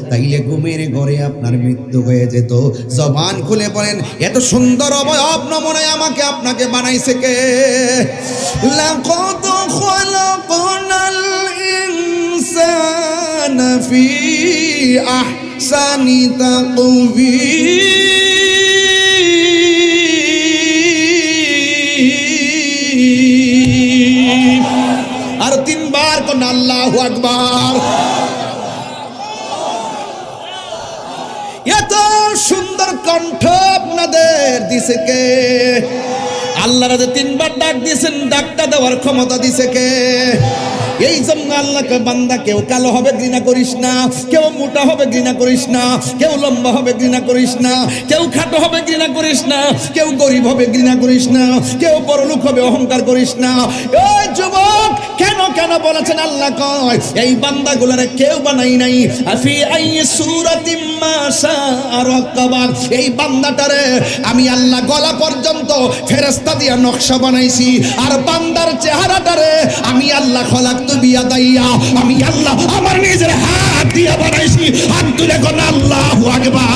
তাইলে ঘুমের ঘরে আপনার মৃত্যু হয়ে যেত। জবান খুলে বলেন, এত সুন্দর অবয়ব নমুনায় আমাকে আপনাকে বানাইছে কে? লাকাদ খালাকনাল ইনসানা ফি আহসানি তাকওয়ীম। আর তিনবার কোন আল্লাহু আকবার। এত সুন্দর কণ্ঠ আপনাদের দিছে কে? আল্লাহর যে তিনবার ডাক দিয়েছেন, ডাকটা দেওয়ার ক্ষমতা দিছে কে? এই জন্য আল্লাহকে বান্দা, কেউ কালো হবে ঘৃণা করিস না, কেউ মোটা হবে ঘৃণা করিস না, কেউ লম্বা হবে ঘৃণা করিস না, কেউ খাটো হবে ঘৃণা করিস না, কেউ গরিব হবে ঘৃণা করিস না, কেউ বড়লোক হবে অহংকার করিস না। এই যুবক, কেন কেন বলেছেন আল্লাহ কয় এই বান্দাগুলোরে কেউ বানাই নাই। আফি আই সূরাতিম মা শাআ রাকাবাক, এই বান্দাটারে আমি আল্লাহ গলা পর্যন্ত ফেরেশতা দিয়া নকশা বানাইছি, আর বান্দার চেহারাটারে আমি আল্লাহ খলাক আমি আল্লাহ আমার নিজের হাত দিয়া বানাইছি। হাত তুলে কোন আল্লাহু আকবার।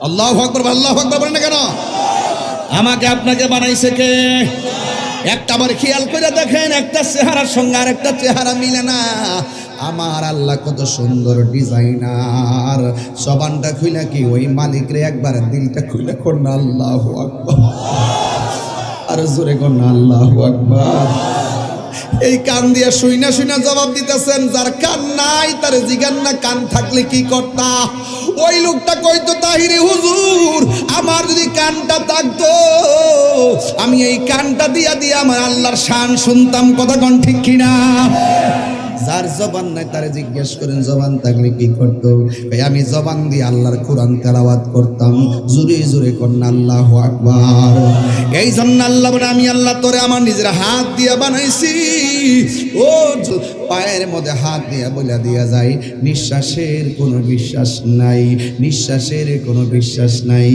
আল্লাহু আকবার, আল্লাহু আকবার বলেন না কেন? আমাকে আপনাকে বানাইছে কে? একটা বার খেয়াল করে দেখেন, একটা চেহারার সঙ্গে আর একটা চেহারা মিলে না। আমার আল্লাহ কত সুন্দর ডিজাইনার। জবানটা খুলে কি ওই মালিকরে একবার দিলটা খুলে করুন আল্লাহু আকবার, আর জোরে করুন আল্লাহু আকবার। এই কান দিয়া শুইনা শুইনা জবাব দিতেছেন, যার কান নাই তার জিগান না কান থাকলে কি করতা? ওই লোকটা কইতো, তাহিরে হুজুর আমার যদি কানটা থাকতো আমি এই কানটা দিয়া দিয়া আমার আল্লাহর শান শুনতাম। কথা কোন ঠিক কিনা? যার জবান নাই তারে জিজ্ঞেস করেন জবান থাকলে কি করতো? আমি জবান দিয়ে আল্লাহর কোরআন তেলাওয়াত করতাম। জোরে জোরে করুন আল্লাহু আকবার। এই জন্য আল্লাহ বলে আমি আল্লাহ তোরে আমার নিজের হাত দিয়া বানাইছি। ও পায়ের মধ্যে হাত দিয়া বলে দিয়া যায়, নিঃশ্বাসের কোনো বিশ্বাস নাই, নিঃশ্বাসের কোনো বিশ্বাস নাই।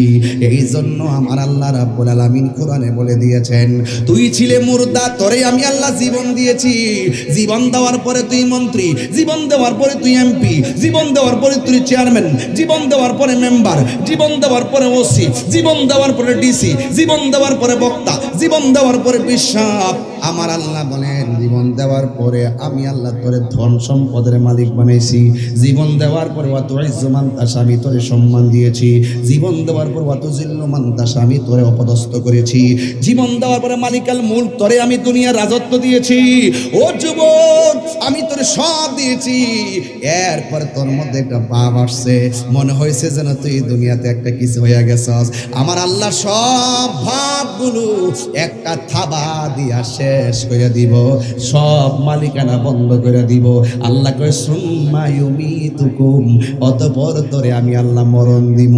এই জন্য আমার আল্লাহ রাব্বুল আলামিন কোরআনে বলে দিয়েছেন, তুই ছিলে মুর্দা, তোরে আমি আল্লাহ জীবন দিয়েছি। জীবন দেওয়ার পরে তুই মন্ত্রী, জীবন দেওয়ার পরে তুই এমপি, জীবন দেওয়ার পরে তুই চেয়ারম্যান, জীবন দেওয়ার পরে মেম্বার, জীবন দেওয়ার পরে ওসি, জীবন দেওয়ার পরে ডিসি, জীবন দেওয়ার পরে বক্তা, জীবন দেওয়ার পরে বিশপ। আমার আল্লাহ বলেন জীবন দেওয়ার পরে আমি আল্লাহ তোরে ধন সম্পদের মালিক বানাইছি। জীবন দেওয়ার পরে ওয়া তুইজ্জু মান তাশা, আমি তোরে সম্মান দিয়েছি। জীবন দেওয়ার পর ওয়া তুযিল্লু মান তাশা, আমি তোরে অপদস্থ করেছি। জীবন দেওয়ার পরে মালিকাল মুলক, তোরে আমি দুনিয়ার রাজত্ব দিয়েছি। ও যুবক, আমি তোরে সব দিয়েছি। এরপর তোর মধ্যে একটা ভাব আসছে, মনে হয়েছে যেন তুই দুনিয়াতে একটা কিছু হয়ে গেছস। আমার আল্লাহ সব ভাবগুলো একটা থাবা দিয়া শেষ করে দিব, সব মালিকানা বন্ধ করে দিব। আল্লাহ কয় সুম্মা ইউমিতুকুম, অতঃপর তোরে আমি আল্লাহ মরণ দিব।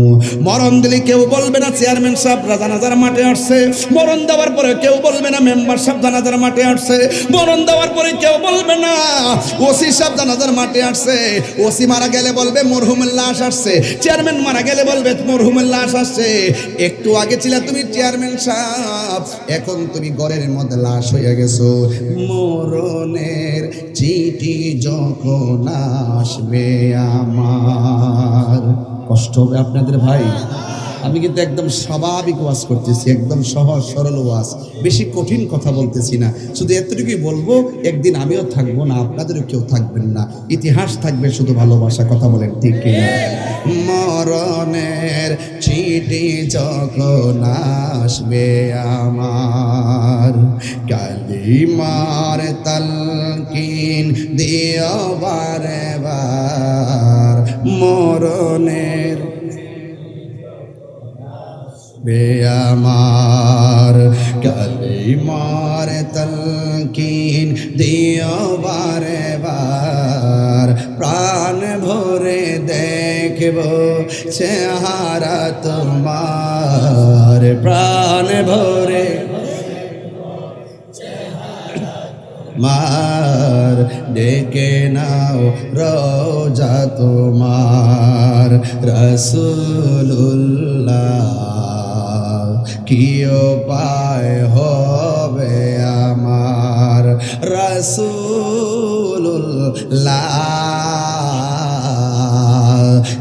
মরণ দিলে কেউ বলবে না চেয়ারম্যান সাহেব জানাজার মাঠে আসছে। মরণ দেওয়ার পরে কেউ বলবে না মেম্বার সাহেব জানাজার মাঠে আসছে। মরণ দেওয়ার পরে কেউ বলবে না ওসি সাহেব জানাজার মাঠে আসছে। ওসি মারা গেলে বলবে মরহুমের লাশ আসছে। চেয়ারম্যান মারা গেলে বলবে মরহুমের লাশ আসছে। একটু আগে ছিল তুমি চেয়ারম্যান সাহেব, এখন তুমি ঘরের মধ্যে লাশ হয়ে গেছো। মরণের চিঠি যখন আসবে আমার, কষ্ট হবে আপনাদের ভাই। আমি কিন্তু একদম স্বাভাবিক ওয়াজ করতেছি, একদম সহজ সরল ওয়াজ, বেশি কঠিন কথা বলতেছি না। শুধু এতটুকুই বলবো, একদিন আমিও থাকবো না, আপনাদেরও কেউ থাকবেন না, ইতিহাস থাকবে শুধু ভালোবাসা। কথা বলেন ঠিক কিনা? মরণের চিঠি যখন আসবে আমার, কালিমার তালকিন দিও বারে বার। মরণের আমার কালিমার তালকিন দিও বারে বার। প্রাণ ভরে দেখব চেহারা তোমার, প্রাণ ভরে মার ডেকে নাও রোজা তোমার। রাসূলুল্লাহ কি উপায় হবে আমার, রাসূলুল্লাহ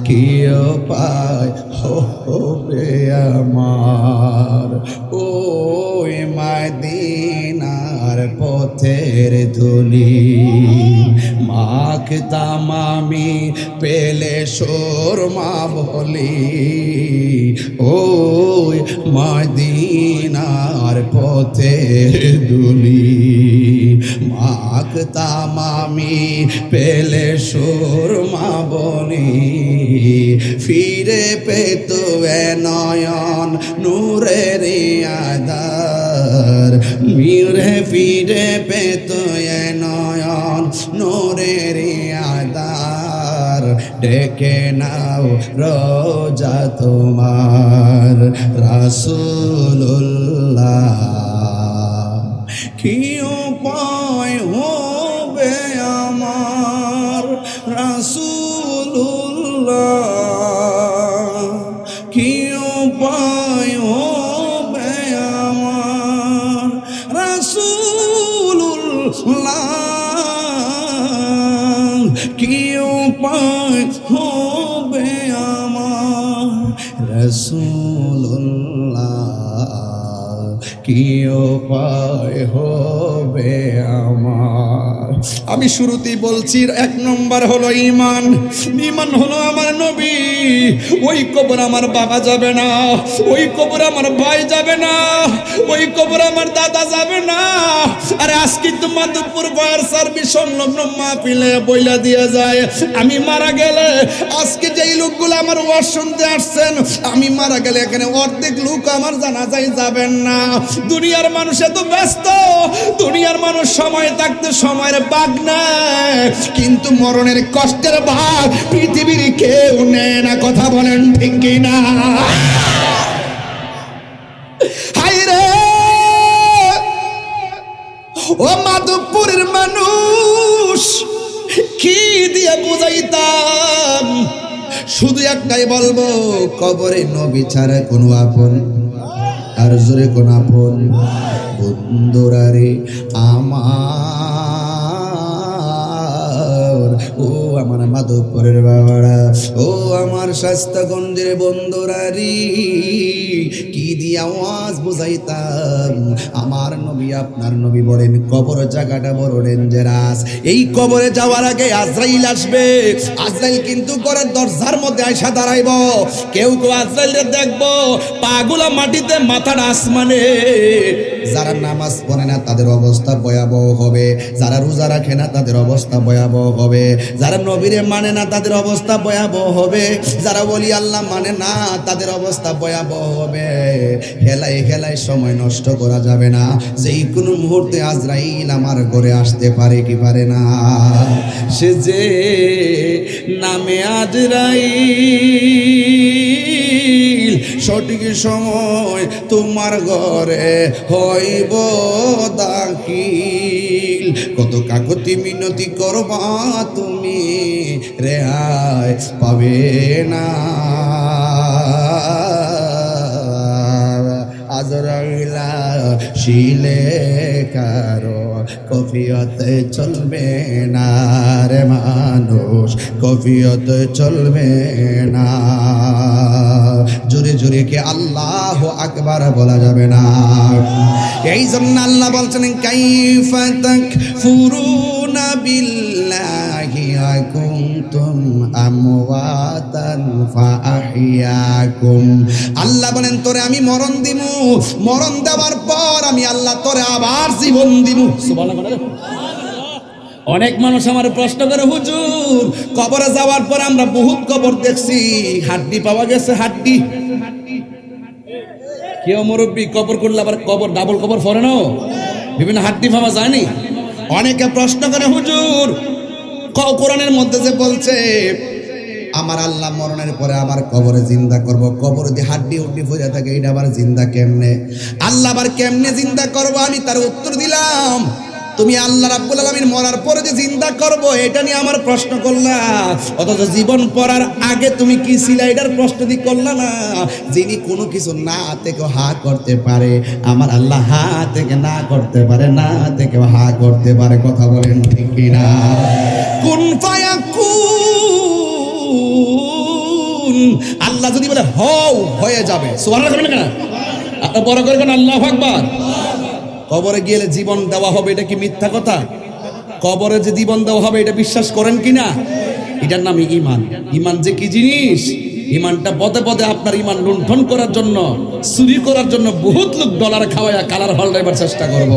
কি উপায় হবে আমার। ওই মদিনার পথের ধুলি, মা মাখতাম আমি পেলে সুরমা বলি ওই মদিনার পথে দুলি মাখতাম আমি পেলে সুরমা বলি ফিরে পেত এ নয়ন নূরের আধার মিরে ফিরে পেত এ নয়ন নূরের আধার ডেকে নাও রোজা তোমার রাসূলুল্লাহ কি উপায় হবে আমার রাসূলুল্লাহ কি উপায় হবে আমার রাসূলুল্লাহ কি উপায় হবে আমার রাসূলুল্লাহ কি উপায় হবে আমার। আমি শুরুতেই বলছি এক নম্বর হলো ঈমান। ঈমান হলো আমার নবী। ওই কবর আমার বাবা যাবে না, ওই কবর আমার ভাই যাবে না, ওই কবর আমার দাদা যাবে না। আরে আজকে তো মাধবপুর ফায়ার সার্ভিস সংলগ্ন মাহফিলে বইলা দিয়ে যায় আমি মারা গেলে আজকে যেই লোকগুলো আমার ওয়াজ শুনতে আসছেন আমি মারা গেলে এখানে অর্ধেক লোক আমার জানাজায় যাবেন না। দুনিয়ার মানুষ এত ব্যস্ত, দুনিয়ার মানুষ সময় থাকতে সময়ের ভাগ নেয়, কিন্তু মরণের কষ্টের ভাগ পৃথিবীর কেউ নেয় না। কথা বলেন ঠিক কিনা? হায় রে ও মাধবপুরের মানুষ কি দিয়ে বুঝাইতাম, শুধু একটাই বলবো কবরে নবী ছাড়া কোনো আপন আর জোরে কোন আপন বন্ধুরা রে আমার। ও আমার মাধবপুরের বাবারা, ও আমার স্বাস্থ্যগঞ্জের বন্ধুরা রে কি দিয়ে আওয়াজ বুঝাইতাম। আমার নবী আপনার নবী বলেন কবর জায়গাটা বড় ডেঞ্জারাস। এই কবরে যাওয়ার আগে আজরাইল আসবে। আজরাইল কিন্তু ঘরের দরজার মধ্যে আয়সা দাঁড়াইব। কেউ কেউ আজরাইলের দেখবো পাগুলা মাটিতে মাথাটা আসমানে। যারা নামাজ পড়ে না তাদের অবস্থা ভয়াবহ হবে, যারা রোজা রাখে না তাদের অবস্থা ভয়াবহ হবে, যারা নবীরে মানে না তাদের অবস্থা ভয়াবহ হবে, যারা বলি আল্লাহ মানে না তাদের অবস্থা ভয়াবহ হবে। হেলায় হেলায় সময় নষ্ট করা যাবে না। যেই কোনো মুহূর্তে আজরাইল আমার ঘরে আসতে পারে কি পারে না। সে যে নামে আজরাইল সঠিক সময় তোমার ঘরে হইব দাখিল। কত কাকতি মিনতি করবা তুমি রেহাই পাবে না। আজরাইলা শিলে কারো কফিয়তে চলবে না রে মানুষ, কফিয়তে চলবে না। জোরে জোরে কে আল্লাহ আকবার বলা যাবে না। এই জন্য আল্লাহ বলছেন কাইফা তাকফুরুনা বিল্লাহি ওয়া কুনতুম আমওয়াতান ফাআহইয়াকুম। আল্লাহ বলেন তোরে আমি মরণ দিমু, মরণ দেওয়ার পর আমি আল্লাহ তোরে আবার জীবন দিমু। সুবহানাল্লাহ। অনেক মানুষ আমার প্রশ্ন করে হুজুর কবরে যাওয়ার পর আমরা বহুত কবর দেখছি, হাড্ডি পাওয়া গেছে, হাড্ডি কেউ মুরব্বী কবর করলে আবার কবর ডাবল কবর ফরে না, বিভিন্ন হাড্ডি পাওয়া যায়নি। অনেকে প্রশ্ন করে হুজুর কোরআনের মধ্যে যে বলছে আমার আল্লাহ মরণের পরে আবার কবরে জিন্দা করব, কবর দিয়ে হাড্ডি উড্ডি ফুরে থাকে, এটা আবার জিন্দা কেমনে? আল্লাহ আবার কেমনে জিন্দা করবো? আমি তার উত্তর দিলাম তুমি আল্লাহ রাব্বুল আলামিন মরার পরে যে জিন্দা করবো এটা নিয়ে আমার প্রশ্ন করলা, অথচ জীবন পড়ার আগে তুমি কি ছিলা এটার প্রশ্ন দিয়ে করলা না। যিনি কোনো কিছু না থেকে হা করতে পারে, আমার আল্লাহ হা থেকে না করতে পারে, না থেকে হা করতে পারে। কথা বলেন ঠিক কিনা? কুন ফায়াকুন, আল্লাহ যদি বলে হও হয়ে যাবে। সুবহানাল্লাহ করবেন না? আপনি বড় করে কোন আল্লাহু আকবার। কবরে গেলে জীবন দেওয়া হবে, এটা কি মিথ্যা কথা? কবরে যে জীবন দেওয়া হবে এটা বিশ্বাস করেন কিনা? এটার নাম ঈমান। ঈমান যে কি জিনিস, ঈমানটা পদে পদে আপনার ঈমান লুণ্ঠন করার জন্য, চুরি করার জন্য বহুত লোক ডলার খাওয়ায়া কালার হলরাইবার চেষ্টা করব।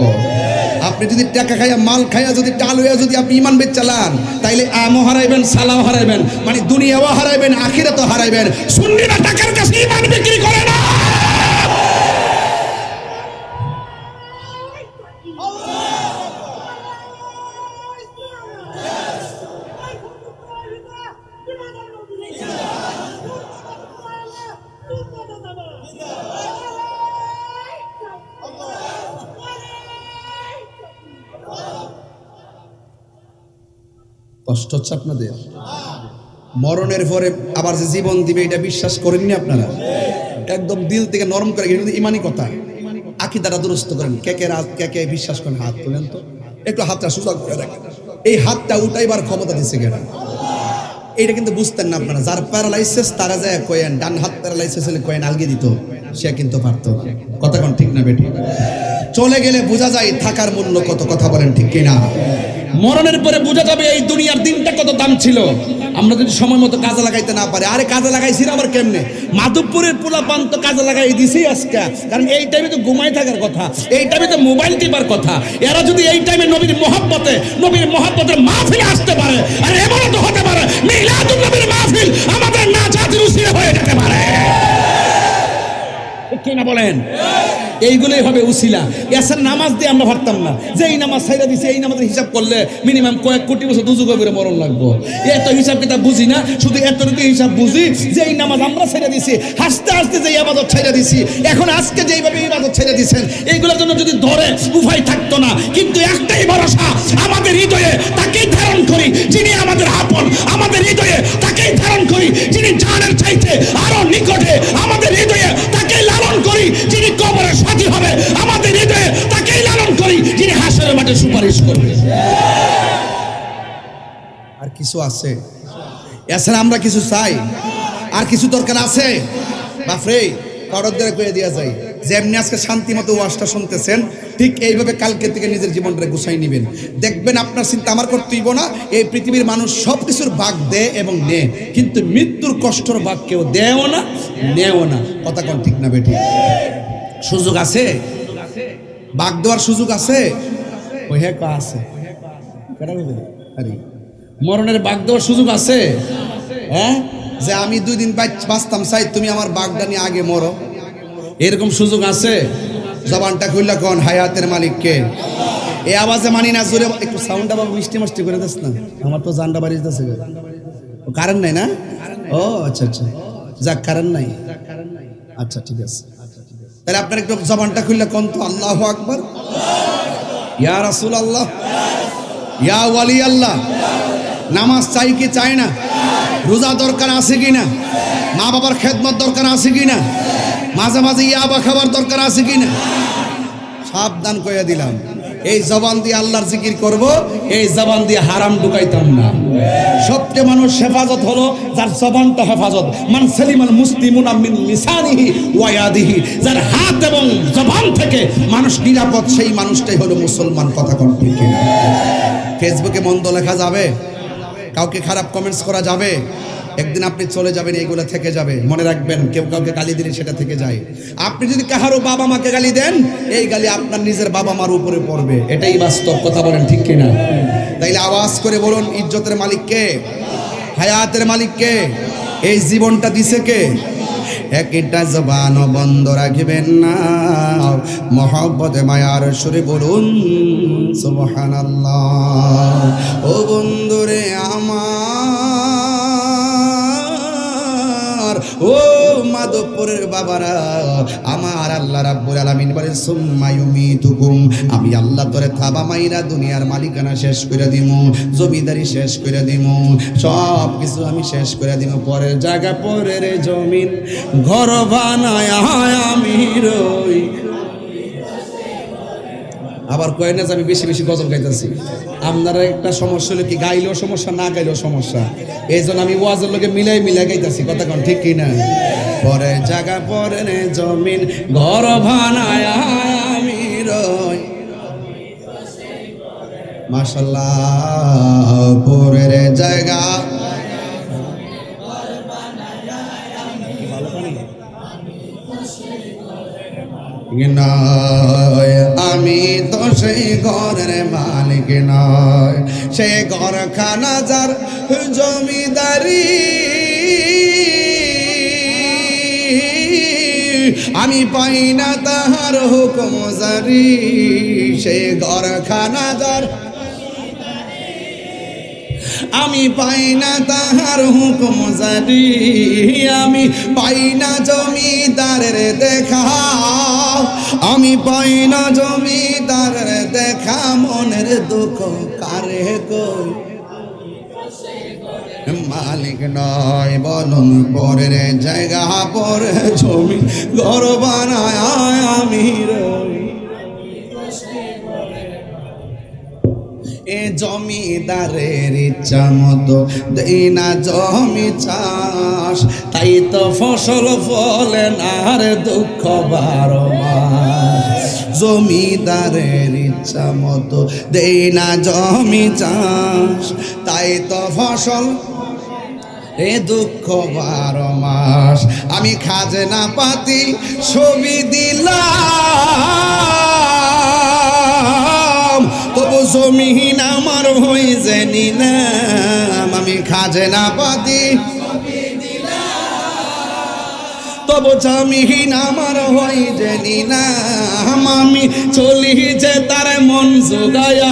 আপনি যদি টাকা খাইয়া, মাল খাইয়া, যদি টাল হইয়া যদি আপনি ঈমান বেচ চালান, তাইলে আমও হারাইবেন, সালাও হারাইবেন, মানে দুনিয়াও হারাইবেন, আখিরাতও হারাইবেন। সুন্নিরা টাকার কাছে ঈমান বিক্রি করে না। কষ্ট হচ্ছে আপনাদের? মরণের পরে আবার যে জীবন দিবে এটা বিশ্বাস করেননি আপনারা? একদম দিল থেকে নরম করে, এটা ইমানি কথা। আকীদাটা দুরস্ত করেন। কে কে বিশ্বাস করেন? হাত তোলেন তো, একটু হাতটা সোজা করে রাখেন। এই হাতটা উঠাইবার ক্ষমতা দিচ্ছে কেনা? এইটা কিন্তু বুঝতেন না আপনারা। যার প্যারালাইসিস তারা যায় কয়েন, ডান হাত প্যারালাইসিস হলে কয়েন আলগে দিত, সে কিন্তু পারতো। কথা কোন ঠিক না বেটি? চলে গেলে বোঝা যায় থাকার মূল্য কত। কথা বলেন ঠিক কিনা? মরণের পরে বোঝা যাবে এই দুনিয়ার দিনটা কত দাম ছিল। আমরা যদি সময় মতো কাজে লাগাইতে না পারি, আরে কাজে লাগাইছি না আবার কেমনে? মাধবপুরের পোলাপান তো কাজে লাগাই দিছি আজকে, কারণ এই টাইমে তো ঘুমাই থাকার কথা, এই টাইমে তো মোবাইল টিপার কথা। এরা যদি এই টাইমে নবীর মহব্বতের মাহফিলে আসতে পারে, আর এমনও তো হতে পারে মিলাদুন নবীর মাহফিল আমাদের নাজাতের উসিলা হয়ে যেতে পারে। কি না বলেন? এইগুলোই হবে উসিলা। এসার নামাজ দিয়ে আমরা পারতাম না যে এই নামাজ ছাইরা দিছে, এই নামাজের হিসাব করলে মিনিমাম কয়েক কোটি বছর দুযুগ করে মরণ লাগবো। এত হিসাব কিতাব বুঝি না, শুধু এতটুকু হিসাব বুঝি যে এই নামাজ আমরা ছাইরা দিছি, হাসতে হাসতে যে ইবাদত ছাইরা দিছি, এখন আজকে যেইভাবে ইবাদত ছাইরা দিছেন, এইগুলোর জন্য যদি ধরে উপায় থাকতো না। কিন্তু একটাই ভরসা, আমাদের হৃদয়ে তাকেই ধারণ করি যিনি আমাদের আপন, আমাদের হৃদয়ে তাকেই ধারণ করি যিনি জানের চাইতে আরো নিকটে, আমাদের হৃদয়ে তাকেই লালন করি যিনি কবরের সাথী হবে, আমাদের হৃদয়ে তাকেই লালন করি যিনি হাসরের মাঠে সুপারিশ করবে। আর কিছু আছে? এছাড়া আমরা কিছু চাই? আর কিছু দরকার আছে? বাফরে কারোর দ্বারা করে দেওয়া যায়। যেমনি আজকে শান্তি মতো ওয়াজটা শুনতেছেন, ঠিক এইভাবে কালকে থেকে নিজের জীবনটা গুছাই নেবেন। দেখবেন আপনার চিন্তা আমার করতেইব না। এই পৃথিবীর মানুষ সব কিছুর ভাগ দেয় এবং নেয়, কিন্তু মৃত্যুর কষ্টর ভাগ কেউ দেয়ও না, নেও না। কথা কোন ঠিক না বেটি? সুযোগ আছে, ভাগ দেওয়ার সুযোগ আছে। ওই হ্যাঁ আছে, মরণের ভাগ দেওয়ার সুযোগ আছে। হ্যাঁ, যে আমি 2 দিন বাঁচতাম চাই, তুমি আমার বাগটা নিয়ে আগে মরো, এরকম সুযোগ আছে? জবানটা খুললা কোন হায়াতের মালিককে? এই আওয়াজে মানি না, জোরে একটু সাউন্ডটা বাবা মিষ্টি মিষ্টি করে দিস না, আমার তো জানটা বাড়ি যেতেছে। কারেন্ট নাই না? ও আচ্ছা আচ্ছা, যাক কারেন্ট নাই, আচ্ছা ঠিক আছে। তাহলে আপনার একটু জবানটা খুললে কোন তো আল্লাহু আকবার, ইয়া রাসূলুল্লাহ, ইয়া ওয়ালি আল্লাহ। নামাজ চাই কি চাই না? রোজা দরকার আছে কিনা? মা বাবার খেদমত দরকার আছে কিনা? মাঝে মাঝে ইয়াবা খাবার দরকার আছে কিনা? সাবধান কইয়া দিলাম, এই জবান দিয়ে আল্লাহর জিকির করব, এই জবান দিয়ে হারাম ঢুকাইতাম না। সবচেয়ে মানুষ হেফাজত হলো যার জবানটা হেফাজত। মান সালিমাল মুসলিমুনা মিন লিসানিহি ওয়া ইয়াদিহি, যার হাত এবং জবান থেকে মানুষ নিরাপদ, সেই মানুষটাই হলো মুসলমান। কথা কোন ঠিক কিনা? ফেসবুকে মন্দ লেখা যাবে, কাউকে খারাপ কমেন্টস করা যাবে, একদিন আপনি চলে যাবেন, এইগুলো থেকে যাবে। মনে রাখবেন, কেউ কাউকে গালি দিলে সেটা থেকে যায়। আপনি যদি কাহারও বাবা মাকে গালি দেন, এই গালি আপনার নিজের বাবা মার উপরে পড়বে, এটাই বাস্তব। কথা বলেন ঠিক কিনা? তাইলে আওয়াজ করে বলুন, ইজ্জতের মালিক কে? হায়াতের মালিক কে? এই জীবনটা দিছে কে? একটা জবানও বন্ধ রাখবেন না, মহব্বতে মায়ার সুরে বলুন সুবহানাল্লাহ। ও বন্ধুরে আমার, ও মাধবপুরের বাবারা আমার, আল্লাহ রাব্বুল আলামিন বলেন সুম্মা ইউমিতুকুম, আমি আল্লাহ তোরে থাবা মাইরা দুনিয়ার মালিকানা শেষ করে দিমু, জমিদারি শেষ করে দিমু, সব কিছু আমি শেষ করে দিমু। পরের জায়গা পরের জমিন ঘর বানায় আমি রই। আবার কয় না যে আমি বেশি বেশি গজল গাইতেছি। আপনারা একটা সমস্যা হলো কি, গাইলেও সমস্যা, না গাইলেও সমস্যা, এই জন্য আমি ওয়াজের লোকে মিলাই গাইতেছি। কথা কোন ঠিক কিনা? পরে জায়গা পরে জমিন ঘর বানায় আমি রই। মাশাআল্লাহ পরের জায়গা নয়, আমি তো সেই ঘরের মালিক নয়, সে ঘরখানা যার জমিদারি, আমি পাই না তাহার হুকুম জারি, সে ঘরখানা যার আমি পাই না তাহার হুকুম জারি, আমি পাই না জমিদারের দেখা, আমি পাই না জমিদারের দেখা, মনের দুঃখ কারে কই মালিক নয় বলুন পরের জায়গা পরে জমি ঘর বানায় আমি রই, এ জমিদারের ইচ্ছা মতো দেই না জমি চাষ, তাই তো ফসল ফলে না রে দুঃখ 12 মাস, জমিদারের ইচ্ছা মতো দেই না জমি চাষ, তাই তো ফসল এ দুঃখ 12 মাস, আমি খাজনা পাতি ছবি দিলাম, তবু জমিহীন আমার হই যে নিলাম, আমি খাজনা পাতি তবু জমিহীন আমার হই যে নিলাম, আমি চলি যে তার মন জোগায়া,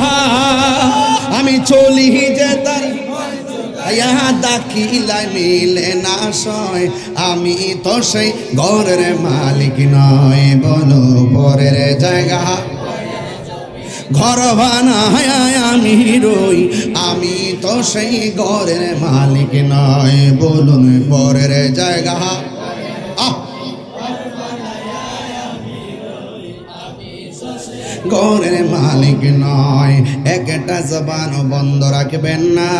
আমি চলি যে তার দাখিলায় মিলে না সয়, আমি তো সেই ঘরের মালিক নয়, বলো পরের জায়গা ঘর বানায় আমি রই, আমি তো সেই ঘরের মালিক নয়, বলুন পরের জায়গা ঘরের মালিক নয়, একটা জবান বন্ধ রাখবেন না,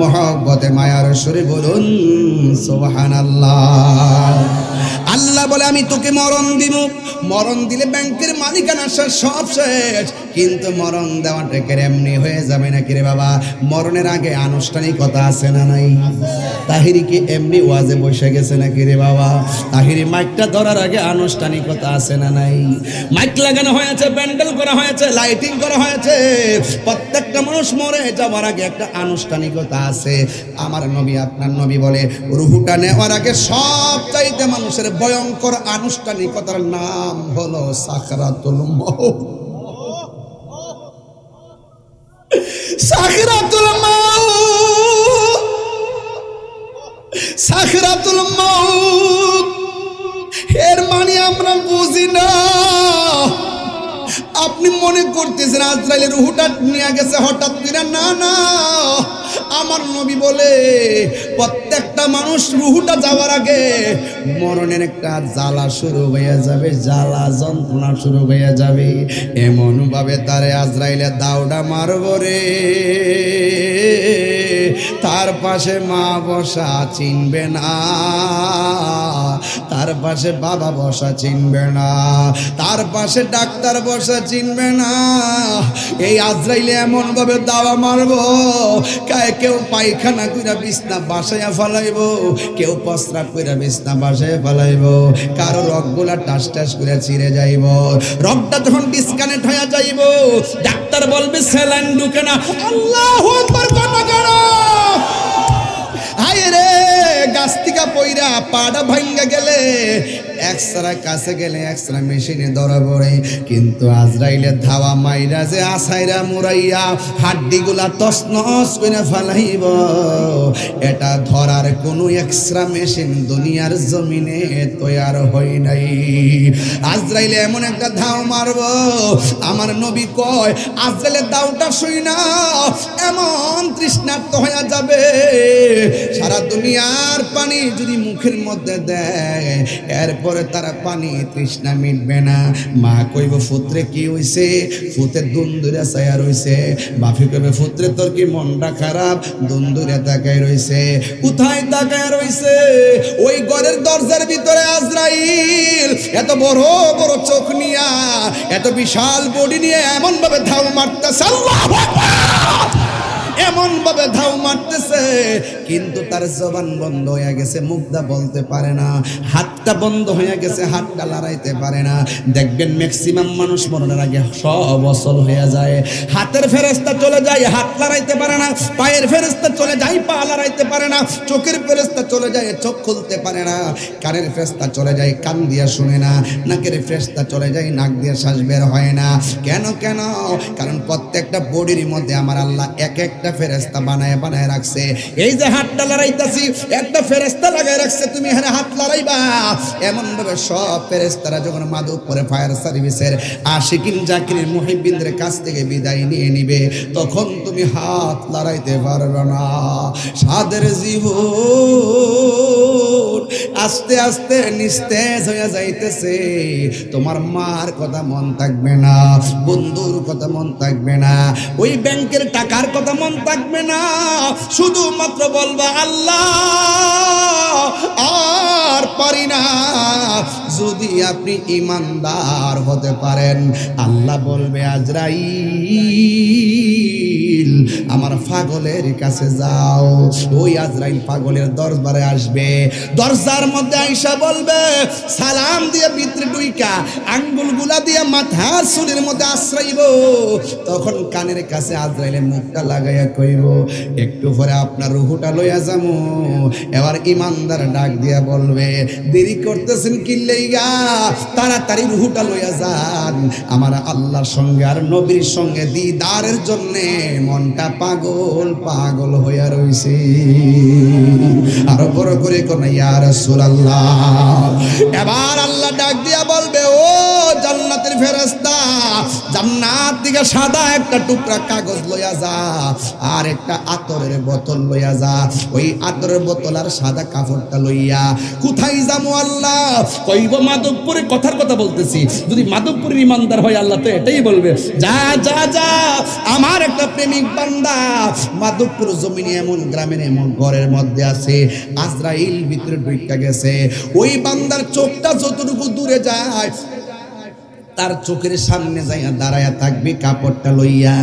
মহব্বতে মায়ার সুরে বলুন সুবহানাল্লাহ। আল্লাহ বলে আমি তোকে মরণ দিব, মরণ দিলে ব্যাংকের মালিকানা সব শেষ, কিন্তু মরণ দেওয়াটা এমনি হয়ে যাবে না কিরে বাবা, মরণের আগে আনুষ্ঠানিকতা আছে না নাই? তাহিরি কি এমনি ওয়াজে বসে গেছে না কিরে বাবা? তাহিরি মাইকটা ধরার আগে আনুষ্ঠানিকতা আছে না নাই? মাইক লাগানো হয়েছে, প্যান্ডেল করা হয়েছে, লাইটিং করা হয়েছে, প্রত্যেকটা মানুষ মরে যাওয়ার আগে একটা আনুষ্ঠানিকতা আছে। আমার নবী আপনার নবী বলে রুহুটা নেওয়ার আগে সব চাইতে মানুষের ভয়ঙ্কর আনুষ্ঠানিকতার নাম হলো সাকরাতুল মউত। সাকরাতুল মউত, সাকরাতুল মউত এর মানে আমরা বুঝি না। আপনি মনে করতেছেন আজরাইলের রুহটা নিয়ে গেছে হঠাৎ করে, না না, আমার নবী বলে প্রত্যেকটা মানুষ রুহটা যাওয়ার আগে মরণের একটা জ্বালা শুরু হয়ে যাবে, জ্বালা যন্ত্রণা শুরু হয়ে যাবে, এমন ভাবে তারে আজরাইলে দাউডা মারব রে, তার পাশে মা বসা চিনবে না, তার পাশে বাবা বসা চিনবে না, তার পাশে ডাক্তার বসা চিনবে না। এই আজরাইলে এমন ভাবে দাওয়া মারবো, কেউ পায়খানা কইরা বিছনা বাসায়া ফেলাইব, কেউ প্রস্রাব কইরা বিছনা বাসায় ফেলাইব, কারো রগগুলা টাস টাস করে ছিঁড়ে যাইব, রগটা যখন ডিসকানেক্ট হয়ে যাইব ডাক্তার বলবে স্যালাইন ঢুকে না, আল্লাহু আকবার কথা করো। হায় রে, গাছ থেকে পইরা পাড়া ভাঙ্গা গেলে এক্সরা কাছে গেলে এক্সরা মেশিনে ধরা পড়ে, কিন্তু আজরাইলের ধাওয়া মাইরা যে আসাইরা মুরাইয়া হাড্ডিগুলা তছনছ করে ফেলাইব, এটা ধরার কোনো এক্সরা মেশিন দুনিয়ার জমিনে তৈয়ার হয় নাই। আজরাইলে এমন একটা ধাও মারব, আমার নবী কয় আজরাইলের দাওটা শুই না এমন তৃষ্ণার্ত হয়ে যাবে, সারা দুনিয়ার পানি যদি মুখের মধ্যে দেয় এরপরে তারা পানি তৃষ্ণা মিটবে না। মা কইব পুত্রে কি হইছে, ফুতে দুন্দুরে ছায়া রইছে। বাপি কইবে পুত্রে তোর কি মনটা খারাপ, দুন্দুরে তাকায় রইছে। কোথায় তাকায় রইছে? ওই ঘরের দরজার ভিতরে আজরাইল এত বড় বড় চোখ নিয়া, এত বিশাল বডি নিয়ে এমন ভাবে ধাও মারতেছে, আল্লাহু আকবার, এমন ভাবে ধাও মারতেছে, কিন্তু তার জবান বন্ধ হয়ে গেছে, মুখটা বলতে পারে না, হাতটা বন্ধ হয়ে গেছে, হাতটা লড়াইতে পারে না। দেখবেন ম্যাক্সিমাম মানুষ মরণের আগে সব অচল হয়ে যায়। হাতের ফেরেশতা চলে যায়, হাত লড়াইতে পারে না। পায়ের ফেরেশতা চলে যায়, পা লড়াইতে পারে না। চোখের ফেরেশতা চলে যায়, চোখ খুলতে পারে না। কানের ফেরেশতা চলে যায়, কান দিয়া শুনে না। নাকের ফেরেশতা চলে যায়, নাক দিয়ে শ্বাস বের হয় না। কেন? কারণ প্রত্যেকটা বডির মধ্যে আমার আল্লাহ এক একটা ফেরেশতা বানায় বানায় রাখছে। এই যে হাতটা লড়াইতাছি, একটা ফেরেশতা লাগায় রাখছে, তুমি এখানে হাত লড়াইবা। এমন ভাবে সব ফেরেশতারা যখন মাধবপুরে ফায়ার সার্ভিসের আশিকিন জাকিরিন মুহিব্বিনদের কাছ থেকে বিদায় নিয়ে নিবে, তখন তুমি হাত লড়াইতে পারবে না। সাদের জীবন আস্তে আস্তে নিস্তেজ হয়ে যাইতেছে। তোমার মার কথা মন থাকবে না, বন্ধুর কথা মন থাকবে না, ওই ব্যাংকের টাকার কথা মন থাকবে না। শুধুমাত্র বলবা আল্লাহ আর পারি না। যদি আপনি ইমানদার হতে পারেন, আল্লাহ বলবে আজরাইল আমার পাগলের কাছে যাও। ওই আজরাইল পাগলের দরবারে আসবে, দরজার মধ্যে আইসা বলবে, সালাম দিয়ে ভিতরে ঢুইকা আঙ্গুলগুলা দিয়ে মাথার চুলের মধ্যে আশ্রাইব। তখন কানের কাছে আজরাইলের মুখটা লাগাইয়া কইব, একটু পরে আপনার রুহুটা লইয়া যামু। এবার ইমানদার ডাক দিয়া বলবে, দেরি করতেছেন কি লইগা, তাড়াতাড়ি রুহুটা লইয়া যান। আমার আল্লাহর সঙ্গে আর নবীর সঙ্গে দিদারের জন্য মনটা পাগল পাগল হইয়া রইছে। আরো বড় করে কোন ইয়া রাসূলুল্লাহ। এবার আল্লাহ ডাক দিয়া বলবে, ও জান্নাতের ফেরেশতা, জান্নাত থেকে সাদা একটা টুকরা কাগজ লইয়া যা, আর একটা আতরের বোতল লইয়া যা। ওই আতরের বোতল আর সাদা কাপড়টা লইয়া কোথায় যাবো আল্লাহ? কইব মাধবপুরে, কথার কথা বলতেছি। যদি মাধবপুরের ইমানদার হয় আল্লাহ তো এটাই বলবে, যা যা যা, আমার একটা প্রেমিক বান্দা মাধবপুর জমিনে এমন গ্রামের এমন ঘরের মধ্যে আছে। আজরাইল ভিতরে ঢুইকা গেছে। ওই বান্দার চোখটা যতটুকু দূরে যায়, তার চোখের সামনে যাইয়া দাঁড়ায়া থাকবে কাপড়টা লইয়া।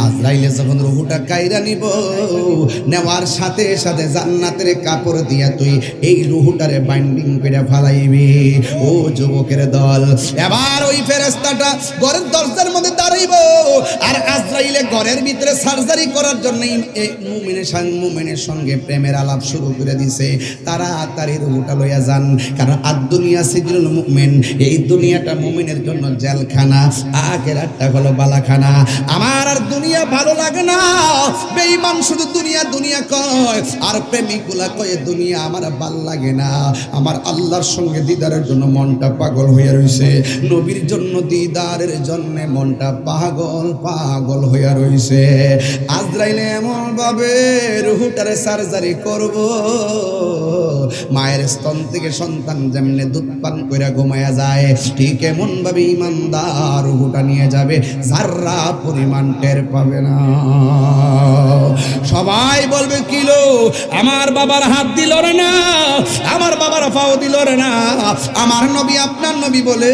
আজরাইলে যখন রুহুটা কাইরা নিব, নেওয়ার সাথে সাথে জান্নাতের কাপড় দিয়া তুই এই রুহুটারে বাইন্ডিং করে ফালাইবি। ও যুবকের দল, এবার ওই ফেরেশতাটা ঘরের দরজার মধ্যে দাঁড়াইব, আর আজরাইলে ঘরের ভিতরে সার্জারি করার জন্য মুমিনের সঙ্গে প্রেমের আলাপ শুরু করে দিছে। তাড়াতাড়ি রুহুটা লইয়া যান, কারণ আদ-দুনিয়া সিজনুল মুমিন, এই দুনিয়াটা মুমিনের জন্য জেলখানা, আখিরাতটা হলো বালাখানা। আমার আর দুনিয়া ভালো লাগে না। বেঈমান শুধু দুনিয়া দুনিয়া কয়, আর প্রেমিকগুলা কয় দুনিয়া আমার ভাল লাগে না। আমার আল্লাহর সঙ্গে দিদারের জন্য মনটা পাগল হয়ে রইছে, নবীর জন্য দিদারের জন্য মনটা পাগল পাগল হয়ে রইছে। আজরাইলে এমন ভাবে রুহুটারে সার্জারি করব, মায়ের স্তন থেকে সন্তান যেমনে দুধ পান করে ঘুমায়া যায়, ঠিক এমন ভাবে ইমানদার রুহুটা নিয়ে যাবে, যারা পরিমাণ টের পাবে না। সবাই বলবে, কিলো আমার বাবার হাত দিল রে না, আমার বাবার পাও দিল রে না। আমার নবী আপনার নবী বলে,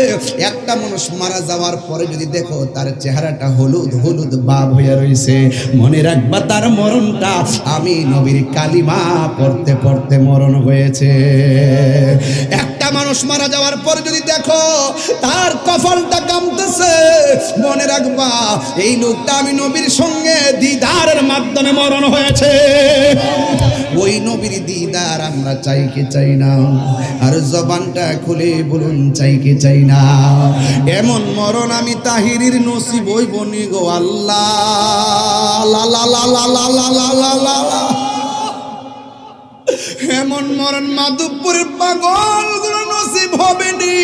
একটা মানুষ মারা যাওয়ার পরে যদি দেখো তার চেহারাটা হলুদ হলুদ ভাব হয়ে রয়েছে, মনে রাখবা তার মরণটা আমি নবীর কালিমা পড়তে পড়তে মরণ হয়েছে। একটা মানুষ মারা যাওয়ার পরে যদি দেখো তার কপালটা কামতেছে, মনে রাখবা এই লোকটা আমি নবীর সঙ্গে দিদারের মাধ্যমে মরণ হয়েছে। ওই নবীর দিদার আমরা চাই কি চাই না? আর জবানটা খুলে বলুন, চাই কি চাই না? এমন মরণ আমি তাহিরির নসিব হইব নি গো আল্লাহ। লা লা লা লা লা লা লা লা লা। এমন মরণ মাধবপুরের পাগলগুলো নসিব হবে নি।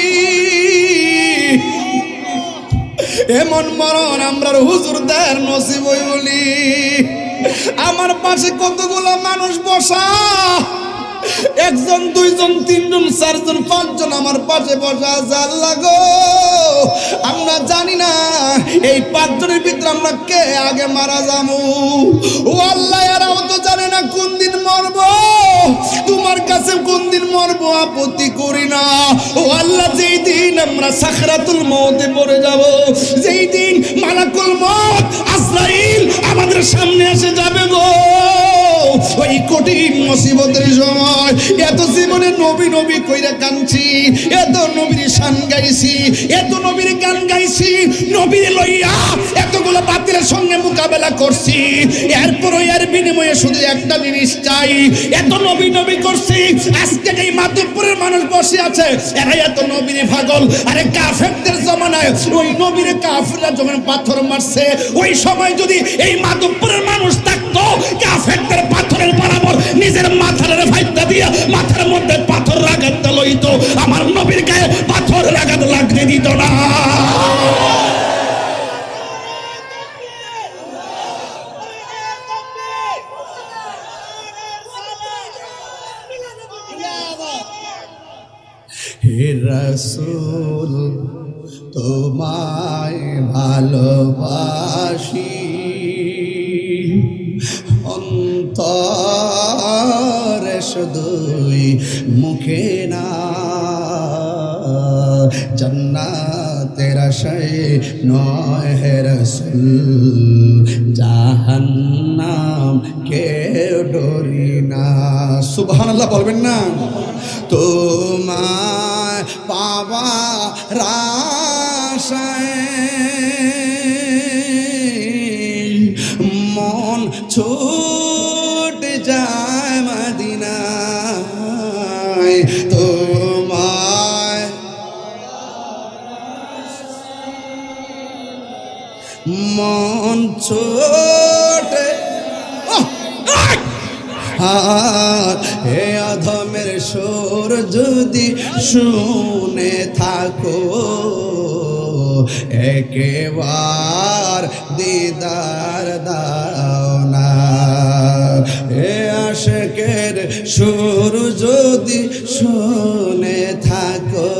এমন মরণ আমরা হুজুরদের নসিব হইবনি। আমার পাশে কতগুলো মানুষ বসা, একজন দুইজন তিনজন চারজন পাঁচজন আমার পাশে বসা আছে। আল্লাহ গো, আমরা জানি না এই পাঁচজনের ভিতরে আমরা কে আগে মারা যাবো। ও আল্লাহ, এরাও তো জানে না কোন দিন মরবো। তোমার কাছে কোন দিন মরবো আপত্তি করি না। ও আল্লাহ, যেই দিন আমরা সাকরাতুল মউতে পড়ে যাব, যেই দিন মালাকুল মউত আজরাইল আমাদের সামনে এসে যাবে গো, ওই কঠিন মুসিবতের সময় এত জীবনে নবী নবী কইরা কাঁদছি, এত নবীর শান গাইছি, এত নবীর গান গাইছি, নবীর লইয়া এতগুলো বাতিলের সঙ্গে মোকাবেলা করছি, এরপরও এর বিনিময়ে শুধু একটা জিনিস চাই। এত নবী নবী করছি, আজকে এই মাধবপুরের মানুষ বসে আছে, এরা এত নবীর পাগল। আরে কাফেরদের জমানায় ওই নবীর কাফেররা যখন পাথর মারছে, ওই সময় যদি এই মাধবপুরের মানুষ থাকতো, কাফেরদের পাথরের বরাবর নিজের মাথার ফাইদা দিয়া মাথার মধ্যে পাথর লাগাতে লইতো, আমার নবীর গায়ে পাথর লাগাতে লাগতে দিত না। হে রাসূল, তোমায় ভালোবাসি, অন্তরে শুধুই মুখে না, জান্নাতের আশায় নয় হে রাসূল, জাহান্নাম কেউ ডরি না। সুবহানাল্লাহ বলবেন না? তোমায় পাবার আশায় মন ছুটে যায় মদিনায়, তোমায় মন ছুটে। হে অধমের সুর যদি শুনে থাকো, একেবার দিদার দাও না। হে আশিকের সুর যদি শুনে থাকো,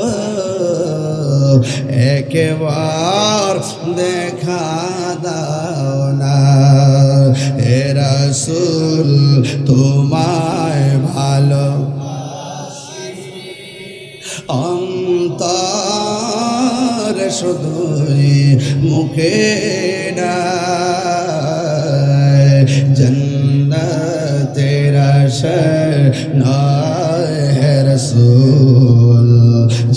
একেবার দেখা দাও না। হে রাসূল, তোমায় ভালোবাসি, অন্তরে শুধুই মুখে না, জান্নাতের আশায় নয় হে রাসূল,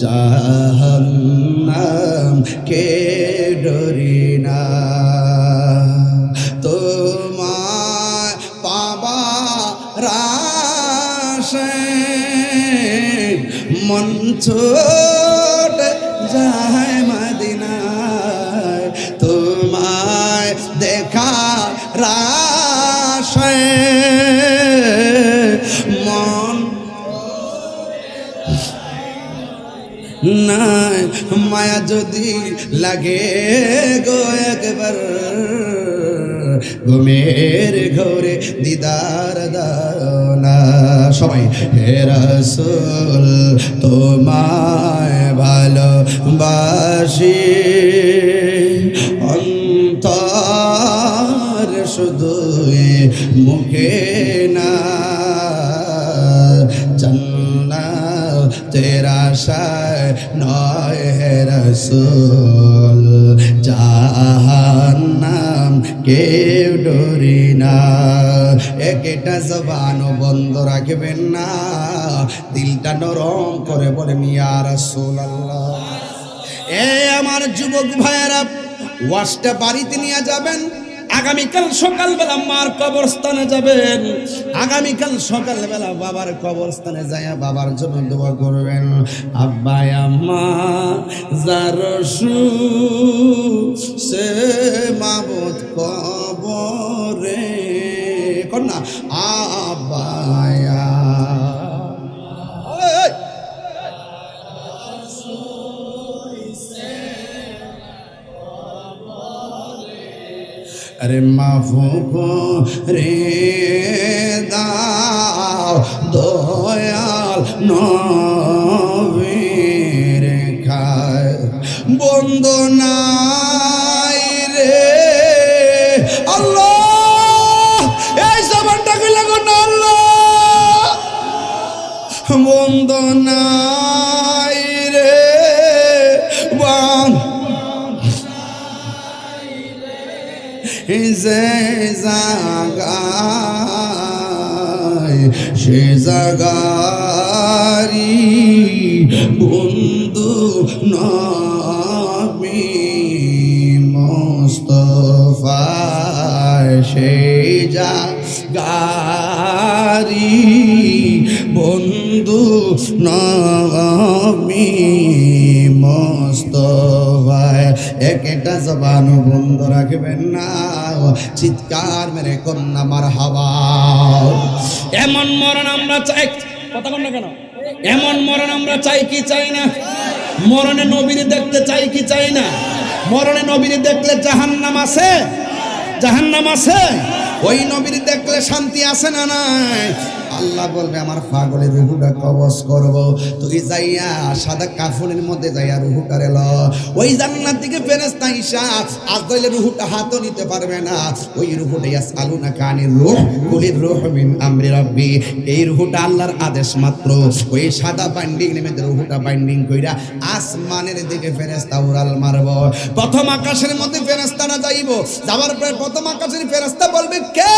জাহান্নাম কে ডরি না। তোমায় পাবার আশায় মন ছুটে যায় মদিনায়, তোমায় দেখার আশায় মন নাই। মায়া যদি লাগে গো একবার, ঘুমের ঘরে দিদার দাও না। সবাই হে রাসূল, তোমায় ভালোবাসি, অন্তর শুধুই মুখে না, জান্নাতের আশায় নয় হে রাসূল, জাহান্নাম কেউ ডরি না। একটা জবানও বন্ধ রাখবেন না, দিলটা নরম করে বলেন ইয়া রাসূলুল্লাহ। এ আমার যুবক ভাইয়েরা, ওয়াজটা বাড়িতে নিয়ে যাবেন, আগামীকাল সকালবেলা মার কবরস্থানে যাবেন, আগামীকাল সকালবেলা বাবার কবরস্থানে যায় বাবার জন্য দোয়া করবেন। আব্বা আম্মা জারসু সে মাবুদ কবরে কন্যা আব্বা अरे माफो रे दाओ दोया নবীর খায় বন্ধু নাই রে আল্লাহ এই জবানটা কইলা গো না আল্লাহ বন্ধু নাই রে যে জাগায় সে জাগারি বন্ধু নবী মুস্তাফা সে জাগারি বন্ধু নবী মুস্তাফা একটা জবান বন্ধ রাখবেন না চিৎকার মেরে কন্যা মারহাবা এমন মরণ আমরা চাই কথা কন না কেন এমন মরণ আমরা চাই কি চাই না মরণে নবীর দেখতে চাই কি চাই না মরণে নবীর দেখলে জাহান্নাম আছে জাহান্নাম আছে ওই নবীর দেখলে শান্তি আছে না নাই আল্লাহ বলবে আমার পাগলের রুহুটা কবজ করব তুই যাইয়া সাদা কাফনের মধ্যে যাইয়া রুহুটারে ল ওই জান্নাত থেকে ফেরেশতা ঈসা আজরাইলের রুহুটা হাতও নিতে পারবে না ওই রুহুটা ইয়াসআলুনা কানির রূহ কুলির রূহ মিন আমরি রাব্বি এই রুহুটা আল্লাহর আদেশ মাত্র ওই সাদা বাইন্ডিং নেমে রুহুটা বাইন্ডিং কইরা আসমানের দিকে ফেরেশতা উড়াল মারব প্রথম আকাশের মধ্যে ফেরেশতারা যাইব যাওয়ার পর প্রথম আকাশের ফেরেশতা বলবে কে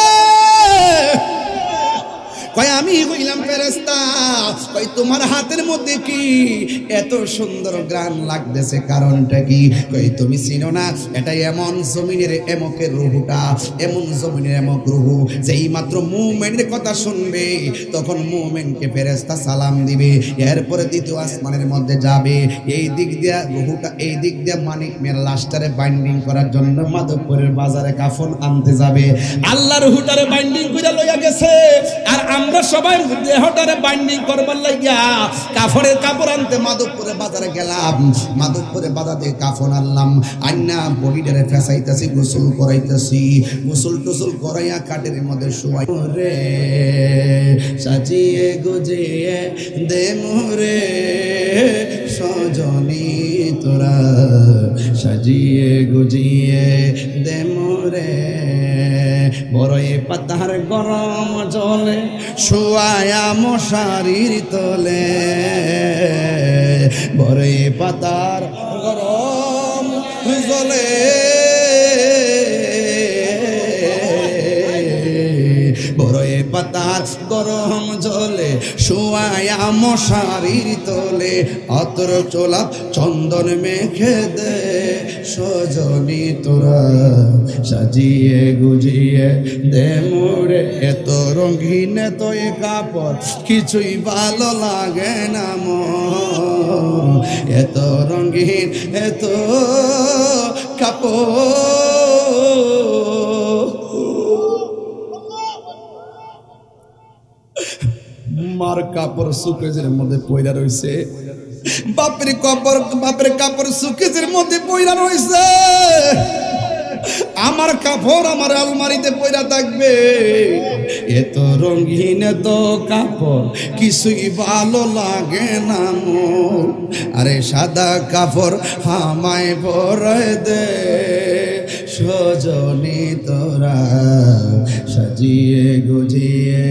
কই আমি কইলাম ফেরেশতা কই তোমার হাতের মধ্যে কি এত সুন্দর গ্রান লাগতেছে কারণটা কি কই তুমি চিনো না এটা এমন জমিনের এমকের রূহটা এমন জমিনের এমক রূহ যেই মাত্র মুমিনের কথা শুনবে তখন মুমিনকে ফেরেশতা সালাম দিবে এরপরে দ্বিতীয় আসমানের মধ্যে যাবে এই দিক দিয়া রূহটা এই দিক দিয়া মানিক মেয়ের লাশটারে বাইন্ডিং করার জন্য মাধবপুরের বাজারে কাফন আনতে যাবে আল্লাহর রূহটারে বাইন্ডিং কইরা লইয়া গেছে আর আমরা সবাই দেহটারে বাইন্ডিং করবার লাগিয়া কাফনের কাপড় আনতে মাধবপুরে বাজারে গেলাম মাধবপুরে বাজারে কাফন আনলাম আন্না বডিটারে ফেসাইতেছি গোসল করাইতেছি গোসল টোসল করাইয়া কাটের মধ্যে শোয়াই রে সাজিয়ে গুজিয়ে দে মোরে সজনী তোরা সাজিয়ে গুজিয়ে দে মোরে বড়ই পাতার গরম জলে শুয়ায়া মশারির তলে বড়ই পাতার গরম জলে বড়ই পাতার গরম জলে শুয়ায়া মশারির তলে অতর চোলা চন্দন মেখে দে সজনী তোরা সাজিয়ে গুজিয়ে দে মোরে এত রঙিন এত কাপড় কিছুই ভালো লাগে না মন এত রঙিন এত কাপড় মার কাপড় সুকেজের মধ্যে পয়লা রইছে বাপের কাপড় সুকেজের মধ্যে পয়লা রইছে আমার কাপড় আমার আলমারিতে পয়লা থাকবে এত রঙিন এত কাপড় কিছুই ভালো লাগে না মন আরে সাদা কাপড় আমায় পরায় দে সজনী তোরা সাজিয়ে গুজিয়ে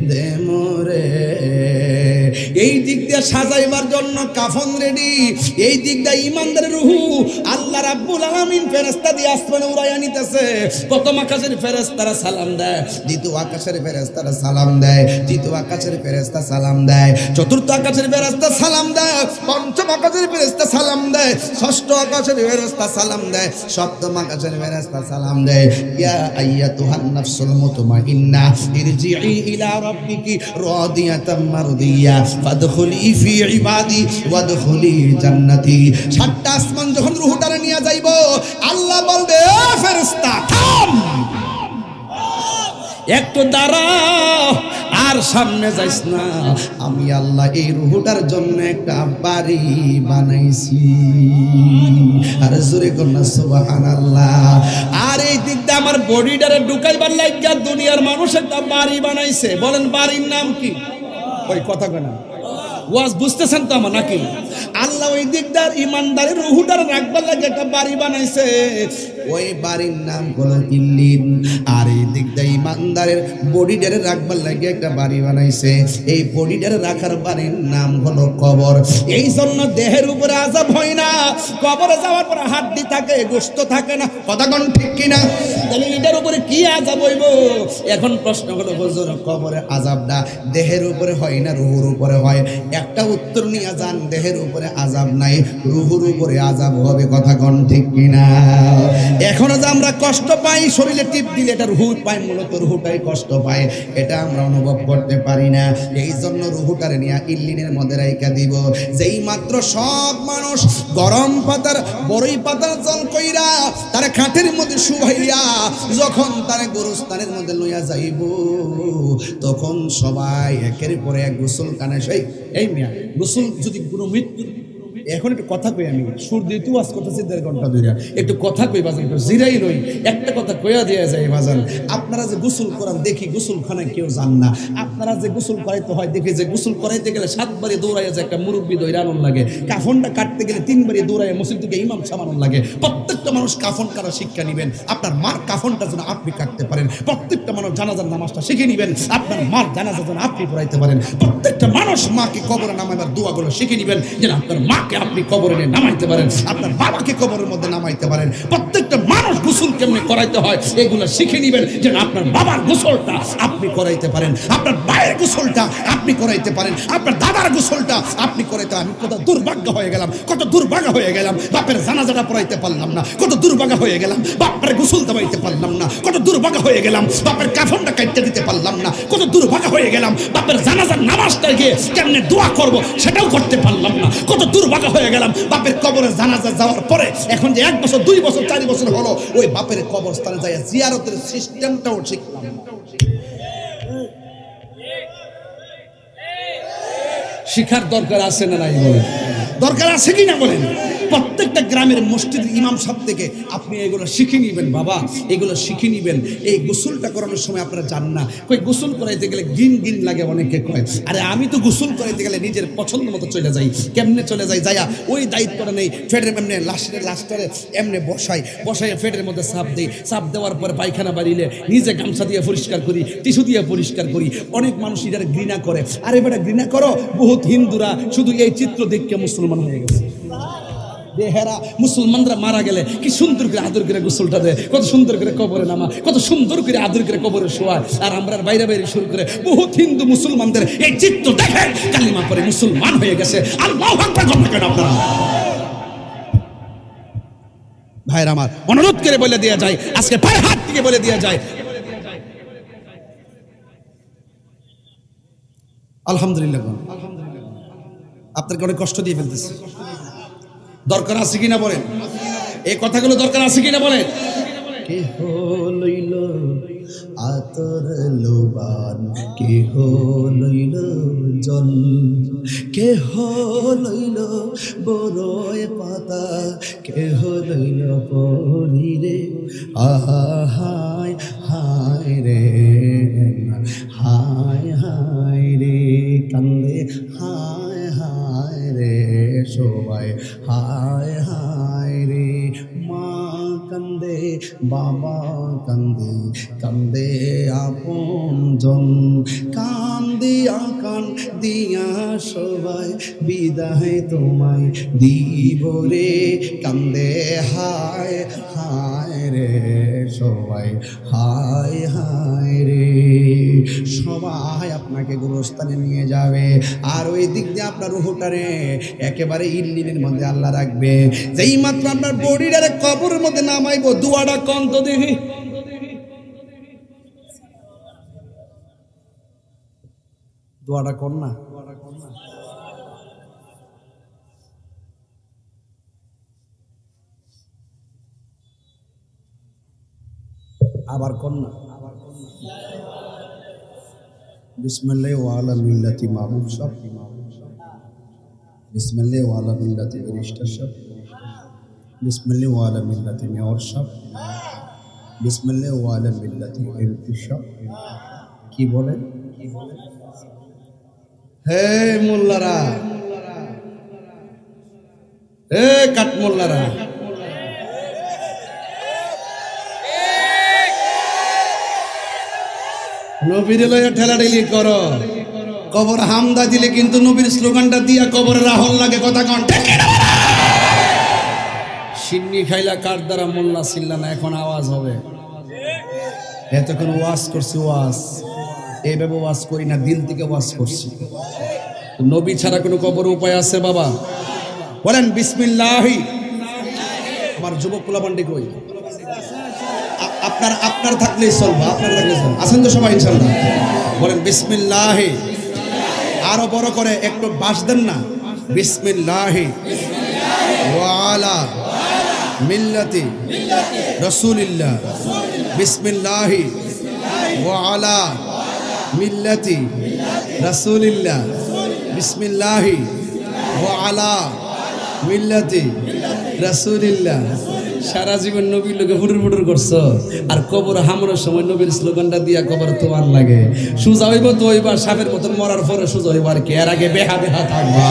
দে মোরে এই দিক দিয়ে সাজাইবার জন্য কাফন রেডি এই দিক দিয়ে ইমানদারের রুহু আল্লাহ রাব্বুল আলামিন ফেরেশতা দিয়ে আসমানে উড়াইয়া নিতেছে প্রথম আকাশের ফেরেশতারা সালাম দেয় দ্বিতীয় আকাশের ফেরেশতারা সালাম দেয় তৃতীয় আকাশের ফেরেশতা সালাম দেয় চতুর্থ আকাশের ফেরেশতা সালাম দেয় পঞ্চম আকাশের ফেরেশতা সালাম দেয় ষষ্ঠ আকাশের ফেরেশতা সালাম দেয় সপ্তম আকাশের ফেরেশতা সালাম দেয় ইয়া আইয়াতুহান নাফসুল মুতমাইন্না ইরজিই ইলা রাব্বিকি রাদিয়াতাম মারদিয়া ফাদখুলি ফি ইবাদি ওয়াদখুলি জান্নাতি সাতটা আসমান যখন রূহটারে নিয়ে যাইব আল্লাহ বলবে ও ফেরেশতা থাম একটু দাঁড়া আর সামনে যাইস না আমি আল্লাহ এই রূহটার জন্য একটা বাড়ি বানাইছি আর জোরে কন্যা সুবহানাল্লাহ আর এই দিক দিয়ে আমার বডিটারে ঢুকাইবার লাগিয়া দুনিয়ার মানুষ একটা বাড়ি বানাইছে বলেন বাড়ির নাম কি ওই কথা কয় না ওয়াজ বুঝতেছেন তো আমার নাকি? আল্লাহ ওই দিকদার ইমানদারের রুহুটার রাখবার লাগে একটা বাড়ি বানাইছে, ওই বাড়ির নাম হলো ইল্লিন। আর এই দিকদার ইমানদারের বডিটারে রাখবার লাগে একটা বাড়ি বানাইছে, এই বডিটারে রাখার বাড়ির নাম হলো কবর। এই জন্য দেহের উপরে আযাব হয় না, কবরে যাওয়ার পর হাড্ডি থাকে, গোশত থাকে না। কথা কোন ঠিক কিনা? তাহলে এটার উপরে কি আযাব হইব? এখন প্রশ্ন হলো হুজুর, কবরে আযাবটা দেহের উপরে হয় না রুহুর উপরে হয়? একটা উত্তর নিয়ে যান, দেহের উপরে আযাব নাই, রুহুর উপরে আযাব হবে। কথা কোন ঠিক কিনা? এখনো যে আমরা কষ্ট পাই, শরীরে টিপ দিলে এটা রুহু পাই, মূলত রুহুটাই কষ্ট পায়, এটা আমরা অনুভব করতে পারি না। এই জন্য রুহুটারে নিয়ে ইল্লিনের মধ্যে রাইখা দিব। যেই মাত্র সব মানুষ গরম পাতার বড়ই পাতার জল কইরা তার খাটের মধ্যে শুভাইয়া যখন তার গোরস্থানের মধ্যে লইয়া যাইব, তখন সবাই একের পরে এক গোসল কানে সেই এই মিয়া গোসল যদি কোনো মৃত্যু। এখন একটু কথা কই, আমি সুর দিয়ে তুই আজ করতেছি 1.5 ঘন্টা ধরে, একটু কথা কই বাজান, একটু জিরাই রই, একটা কথা কইয়া দেওয়া যায় বাজান। আপনারা যে গোসল করান দেখি গোসলখানায় কেউ যান না, আপনারা যে গোসল করাইতে হয় দেখি যে গোসল করাইতে গেলে 7 বারে দৌড়াইয়া যে একটা মুরব্বী দৌড়ে আনন্দ লাগে, কাফনটা কাটতে গেলে 3 বারে দৌড়াইয়া মসজিদ থেকে ইমাম সামানো লাগে। প্রত্যেকটা মানুষ কাফন কাটা শিক্ষা নিবেন, আপনার মার কাফনটা যেন আপনি কাটতে পারেন। প্রত্যেকটা মানুষ জানাজার নামাজটা শিখে নিবেন, আপনার মার জানাজা যেন আপনি পড়াইতে পারেন। প্রত্যেকটা মানুষ মাকে কবরে নামাইবার দোয়াগুলো শিখে নিবেন, যেন আপনার মাকে আপনি কবরে নামাইতে পারেন, আপনার বাবাকে কবরের মধ্যে নামাইতে পারেন। প্রত্যেকটা মানুষ গোসল কেমনে করাইতে হয় এগুলো শিখে নিবেন, যেন আপনার বাবার গোসলটা আপনি করাইতে পারেন, আপনার ভাইয়ের গোসলটা আপনি করাইতে পারেন, আপনার দাদার গোসলটা আপনি করাইতে। আমি কত দুর্ভাগ্য হয়ে গেলাম, কত দুর্ভাগ্য হয়ে গেলাম, বাপের জানাজাটা পড়াইতে পারলাম না, কত দুর্ভাগ্য হয়ে গেলাম, বাপের গোসল দেওয়াইতে পারলাম না, কত দুর্ভাগ্য হয়ে গেলাম, বাপের কাফনটা কাটতে দিতে পারলাম না, কত দুর্ভাগ্য হয়ে গেলাম, বাপের জানাজার নামাজটা গিয়ে কেমনে দোয়া করব সেটাও করতে পারলাম না, কত দুর্ভাগ্য হয়ে গেলাম। বাপের কবরে জানাজা যাওয়ার পরে এখন যে 1 বছর 2 বছর 4 বছর হলো, ওই বাপের কবরস্থানে যাই জিয়ারতের সিস্টেমটাও শিখলাম না। শিখার দরকার আছে না নাই বলেন? দরকার আছে কি না বলেন? প্রত্যেকটা গ্রামের মসজিদের ইমাম সাহেব থেকে আপনি এগুলো শিখে নিবেন বাবা, এগুলো শিখে নিবেন। এই গোসলটা করানোর সময় আপনারা জান না, কই গোসল করাইতে গেলে গিন গিন লাগে, অনেকে কয় আরে আমি তো গোসল করাইতে গেলে নিজের পছন্দ মতো চলে যাই। কেমনে চলে যাই? যাইয়া ওই দায়িত্বটা নেই, ফেটের এমনি লাস্টারে এমনি বসাই ফেটের মধ্যে সাপ দিই, সাপ দেওয়ার পরে পায়খানা বাড়িলে নিজে গামছা দিয়ে পরিষ্কার করি, টিস্যু দিয়ে পরিষ্কার করি। অনেক মানুষ এটার ঘৃণা করে, আরে বেটা ঘৃণা করো, বহুত হিন্দুরা শুধু এই চিত্র দেখে মুসলমান হয়ে গেছে। হেরা মুসলমানরা মারা গেলে কি সুন্দর করে আদর করে গোসলটা দেয়, কত সুন্দর করে কবরে নামা, কত সুন্দর করে আদর করে কবরে শোয়া। আর আমরা বাইরে বাইরে শুরু করে বহুত হিন্দু মুসলমানদের এই চিত্র দেখে কালিমা পরে মুসলমান হয়ে গেছে। আল্লাহু আকবার কেন আপনারা? ভাইরা আমার, অনুরোধ করে বলে দেওয়া যায়, আজকে পায়ে হাত থেকে বলে দেওয়া যায়, আলহামদুলিল্লাহ। আপনাকে অনেক কষ্ট দিয়ে ফেলতেছে, দরকার আছে কিনা বলেন? এই কথাগুলো দরকার আছে কিনা বলেন? কে হইল আতর লোবান, কে হইল জন, কে হইল বড়ই পাতা, কে হইল পরিরে, হায় হায় রে, হায় হায় রে, কান্দে হায় হায় রে সবাই, হায় হায় রে। মা কান্দে, বাবা কান্দে, কান্দে আপনজন, কান্দিয়া কান্দিয়া সবাই বিদায় তোমায় দিব রে, কান্দে হায় হায় রে সবাই, হায় হায় রে। সবাই আপনাকে গোরস্থানে নিয়ে যাবে, আর ওই দিক দিয়ে আপনার রুহুটারে একেবারে ইল্লিনের মধ্যে আল্লাহ রাখবে। যেই মাত্র আপনার বডিটারে কবরের মধ্যে নামাইবো, দুয়াটা কন্ত দেখি, দোয়াটা কর না, আবার কর না। বিসমিল্লাহ ওয়ালা মিল্লাতি মাহবুব সব, বিসমিল্লাহ ওয়ালা মিল্লাতি ব্যারিস্টার সব, বিসমিল্লাহ ওয়ালা মিল্লাতি মেয়র সব, বিসমিল্লাহ ওয়ালা মিল্লাতি এমপি সব। কি বলেন? হে মোল্লারা, হে কাঠ মোল্লারা, নবীর লইয়া ঠেলাঠেলি করো, কবর হামদা দিলে কিন্তু নবীর স্লোগানটা দিয়া কবরে রাহল লাগে। কথা কন ঠিক না? সিন্নি খাইলা কার দ্বারা মোল্লা ছিল্লা না, এখন আওয়াজ হবে। এতক্ষণ ওয়াজ করছি, ওয়াজ এইভাবে ওয়াজ করি না, দিল থেকে ওয়াজ করছি। নবী ছাড়া কোনো কবর উপায় আছে বাবা? বলেন বিসমিল্লাহি। আমার যুবক পোলাপান্ডি কই? আপনার থাকলেই চলবে, আপনার থাকলে চলবে। আছেন তো সবাই ইনশাআল্লাহ? বলেন বিসমিল্লাহি। আরো বড় করে একটু বাস দেন না। বিসমিল্লাহি ওয়া আলা মিল্লাতি রাসূলিল্লাহ। বিসমিল্লাহি ওয়া আলা মিল্লাতি রাসূলিল্লাহ। বিসমিল্লাহি ওয়া আলা মিল্লাতি রাসূলিল্লাহ। সারা জীবন নবীর লোকে ফুটুর ফুটুর করছো, আর কবর হামড়ার সময় নবীর স্লোগানটা দিয়া কবর তোমার লাগে। সুজা হইব তো হইবা, সাপের মতন মরার পরে সুজা হইব আর কি, এর আগে বেহা বেহা থাকবা।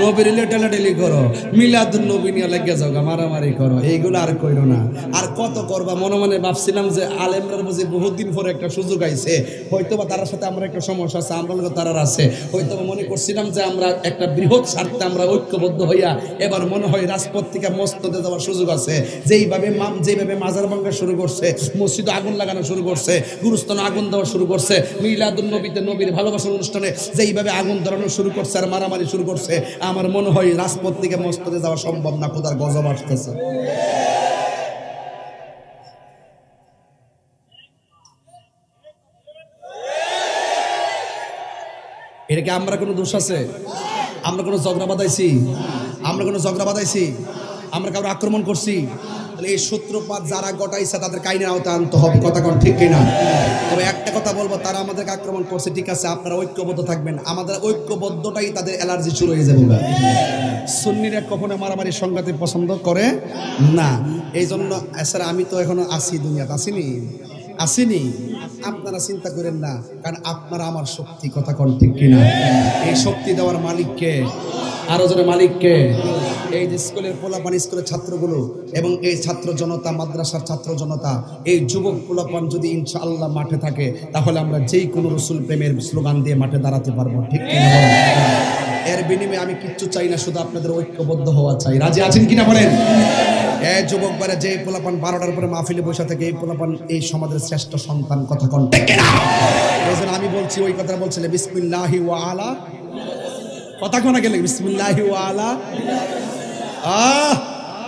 নবীর লেটালেটালি করো, মিলাদুন নবী নিয়ে লেগে যাও, মারামারি করো, এইগুলো আর কইরো না। আর কত করবা? মনে মনে ভাবছিলাম যে আলেমরার বুঝি বহুদিন পরে একটা সুযোগ আইছে, হয়তোবা তার সাথে আমরা একটা সমস্যা আছে, আমরা লোক তারার আছে, হয়তোবা মনে করছিলাম যে আমরা একটা বৃহৎ স্বার্থে আমরা ঐক্যবদ্ধ হইয়া এবার মনে হয় রাজপথ থেকে মসজিদে যাওয়ার সুযোগ আছে। যেইভাবে মাজার ভাঙা শুরু করছে, মসজিদে আগুন লাগানো শুরু করছে, গুরুস্থানে আগুন দেওয়া শুরু করছে, মিলাদুন নবীতে নবীর ভালোবাসার অনুষ্ঠানে যেইভাবে আগুন ধরানো শুরু করছে আর মারামারি শুরু করছে, আমার মনে হয় রাজপথ থেকে মসজিদে যাওয়া সম্ভব না, খোদার গজব আসতেছে। এটা কি আমরা কোনো দোষ আছে? আমরা কোনো ঝগড়া বাঁধাইছি? আমরা কোনো ঝগড়া বাঁধাইছি? আমরা কারো আক্রমণ করছি? তাহলে এই সূত্রপাত যারা ঘটাইছে তাদের কাহিনীর আওতায় আনতে হবে। কথা কোন ঠিক কিনা? তবে একটা কথা বলবো, তারা আমাদেরকে আক্রমণ করছে, ঠিক আছে, আপনারা ঐক্যবদ্ধ থাকবেন। আমাদের ঐক্যবদ্ধটাই তাদের অ্যালার্জি শুরু হয়ে যাবে। সুন্নিরা কখনো মারামারি সংঘাতে পছন্দ করে না। এই জন্য স্যার আমি তো এখনো আসি, দুনিয়াতে আসিনি। আপনারা চিন্তা করেন না, কারণ আপনারা আমার শক্তি। কথা কোন ঠিক কিনা? এই শক্তি দেওয়ার মালিককে, আরো জনে মালিককে। এই যে স্কুলের পোলাপান, স্কুলের ছাত্রগুলো এবং এই ছাত্র জনতা, মাদ্রাসার ছাত্র জনতা, এই যুবক পোলাপান যদি ইনশাআল্লাহ মাঠে থাকে, তাহলে আমরা যেই কোনো রসুল প্রেমের স্লোগান দিয়ে মাঠে দাঁড়াতে পারবো। ঠিক কিনা? এর বিনিময়ে আমি কিচ্ছু চাই না, শুধু আপনাদের ঐক্যবদ্ধ হওয়া চাই। রাজি আছেন কিনা বলেন? এই যুবক বারে যে পোলাপান 12টার পরে মাহফিলে বসে থাকে, এই পোলাপান এই সমাজের শ্রেষ্ঠ সন্তান। কথা কোন ঠিক কিনা? এই জন্য আমি বলছি, ওই কথা বলছিলেন বিসমিল্লাহি ওয়া আলা, কথা কোনা গেলে বিসমিল্লাহি ওয়া আলা।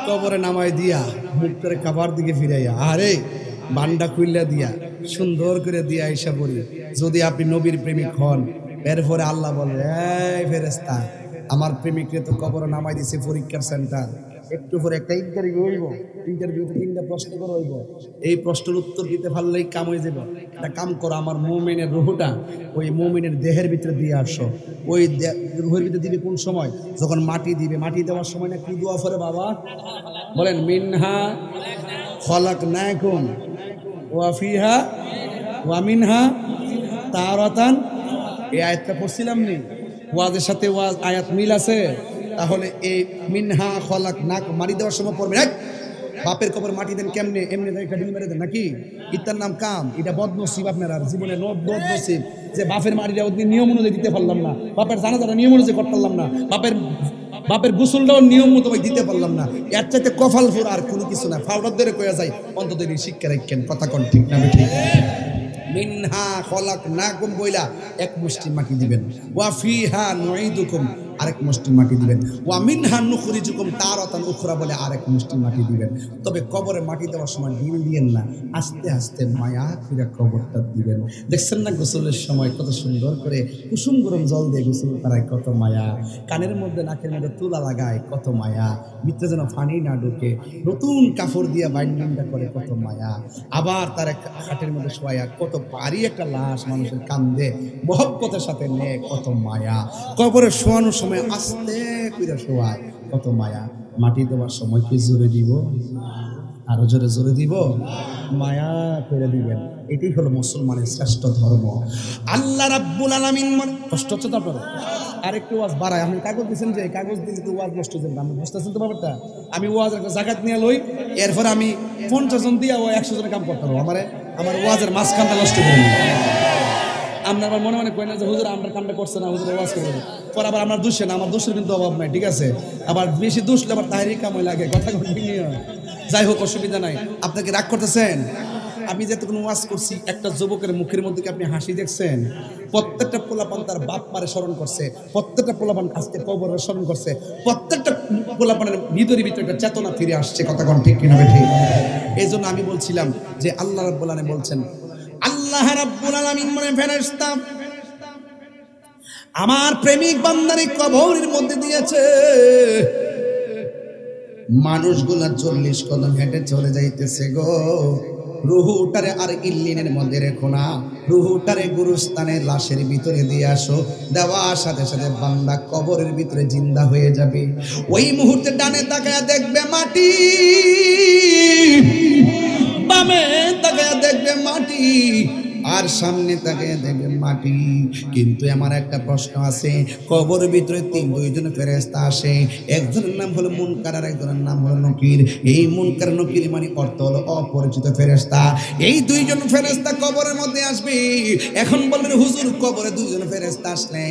কবরে নামাই দিয়া মুখ করে কাবার দিকে ফিরাইয়া, আরে বান্ডা খুইল্লা দিয়া সুন্দর করে দিয়া এসা বলি, যদি আপনি নবীর প্রেমিক হন, এরপরে আল্লাহ বলে, এই ফেরেশতা, আমার প্রেমিকরে তো কবরে নামাই দিছে পরীক্ষার সেন্টার, একটু পরে একটা ইন্টারভিউ হইব, ইন্টারভিউতে 3টা প্রশ্ন করা হইব, এই প্রশ্নের উত্তর দিতে পারলেই কাম হয়ে যাব। একটা কাম করো, আমার মুমিনের রুহটা ওই মুমিনের দেহের ভিতরে দিয়ে আসো। ওই রুহের ভিতরে দিবে কোন সময়? যখন মাটি দিবে। মাটি দেওয়ার সময় না কি দোয়া করে বাবা? বলেন মিনহা খলাকনাকুম ওয়া ফিহা ওয়া মিনহা তারাতান। এই আয়াতটা পড়ছিলাম নি? ওয়াজের সাথে ওয়াজ আয়াত মিল আছে? তাহলে এই মিনহা খলাকনাকুম মাটি দেওয়ার সময় পড়বে। বাপের কবর মাটি দেন কেমনে? এমনি একটা ঢিল মেরে দেন নাকি? ইতার নাম কাম। এটা বদনসিব আপনার আর জীবনে বদনসিব যে বাপের মাটিটা নিয়ম অনুযায়ী দিতে পারলাম না, বাপের জানাজাটা নিয়ম অনুযায়ী করতে পারলাম না, বাপের গোসলটাও নিয়ম মতো দিতে পারলাম না। এর চাইতে কফাল ফুর আর কোনো কিছু না। ফাউডার ধরে কয়া যায়, অন্তত শিক্ষা রাখেন। কথা কোন ঠিক না ঠিক? মিনহা খলাকনাকুম বইলা এক মুষ্টি মাটি দিবেন, ওয়া ফিহা নুঈদুকুম আরেক মুষ্টি মাটি দিবেন, ওয়া মিনহা নুখরিজুকুম তারাতান উখরা বলে আরেক মুষ্টি মাটি দিবেন। তবে কবরে মাটি দেওয়ার সময় ঢিল দিয়েন না, আস্তে আস্তে মায়া ফিরা কবরটা দিবেন। দেখছেন না গোসলের সময় কত সুন্দর করে কুসুম গরম জল দিয়ে গোসল করায়, কত মায়া। কানের মধ্যে নাকের মধ্যে তুলা লাগায়, কত মায়া। ভিতরে যেন পানি না ঢুকে নতুন কাপড় দিয়ে বাইন্ডিংটা করে, কত মায়া। আবার তার খাটের মধ্যে শোয়া, কত ভারী একটা লাশ মানুষের কান্দে মহব্বতের সাথে নেয়, কত মায়া। কবরে শোয়ানোর সময় আস্তে করে শোয়ায়, কত মায়া। মাটি দেওয়ার সময় কি জোরে দিব? আরো জোরে জোরে দিব, মায়া করে দিবেন। এটাই হলো মুসলমানের শ্রেষ্ঠ ধর্ম। আল্লাহ রাব্বুল আলামিন কষ্ট হচ্ছে তো আপনার? আরেকটু ওয়াজ বাড়ায়, আপনি কাগজ দিচ্ছেন যে কাগজ দিলে তো ওয়াজ নষ্ট হয়ে যাবে, আপনি বুঝতেছেন তো ব্যাপারটা? আমি ওয়াজ একটা জাকাত নিয়ে লই, এরপর আমি 50 জন দিয়ে 100 জনের কাম করতে পারবো, আমার ওয়াজের মাঝখানটা নষ্ট করে নিই। আমরা আবার মনে মনে কই না যে হুজুর আমরা কামটা করছে না, হুজুর ওয়াজ করে দেবো, পর আবার আমার দোষে না, আমার দোষের কিন্তু অভাব নাই, ঠিক আছে? আবার বেশি দোষলে আবার তাহারই কামই লাগে, কথা কন্টিনিউ। যাই হোক, অসুবিধা নাই। আপনাকে রাগ করতেছেন? আমি যেতক্ষণ ওয়াজ করছি, একটা যুবকের মুখের মধ্যে কি আপনি হাসি দেখছেন? প্রত্যেকটা পোলাপান তার বাপ মারে স্মরণ করছে, প্রত্যেকটা পোলাপান আজকে কবরের স্মরণ করছে, প্রত্যেকটা পোলাপানের ভিতরে একটা চেতনা ফিরে আসছে, কথা কোন ঠিক কিনা ঠিক? এই জন্য আমি বলছিলাম যে আল্লাহ রাব্বুল আলামিন বলছেন, আল্লাহ রাব্বুল আলামিন মানে ফেরেশতা আমার প্রেমিক বান্দারে কবরের মধ্যে দিয়েছে। মানুষগুলা 40 কদম হেঁটে চলে যাইতেছে গো, রুহুটারে আর ইল্লিনের মধ্যে রেখো না, রুহুটারে গুরুস্থানে লাশের ভিতরে দিয়ে আসো। দেওয়ার সাথে সাথে বান্দা কবরের ভিতরে জিন্দা হয়ে যাবে। ওই মুহূর্তে ডানে তাকায়া দেখবে মাটি, বামে তাকায়া দেখবে মাটি, আর সামনে তাকায়া দেখবে মাটি। কিন্তু আমার একটা প্রশ্ন আছে, কবরের ভিতরে দুইজন ফেরেশতা আসে, একজনের নাম হলো মুনকার আর একজনের নাম হলো নকির। এই মুনকার নকির মানে অর্থ হলো অপরিচিত ফেরেশতা। এই দুইজন ফেরেশতা কবরের মধ্যে আসবে। এখন বলবেন হুজুর, কবরে দুইজন ফেরেশতা আসলে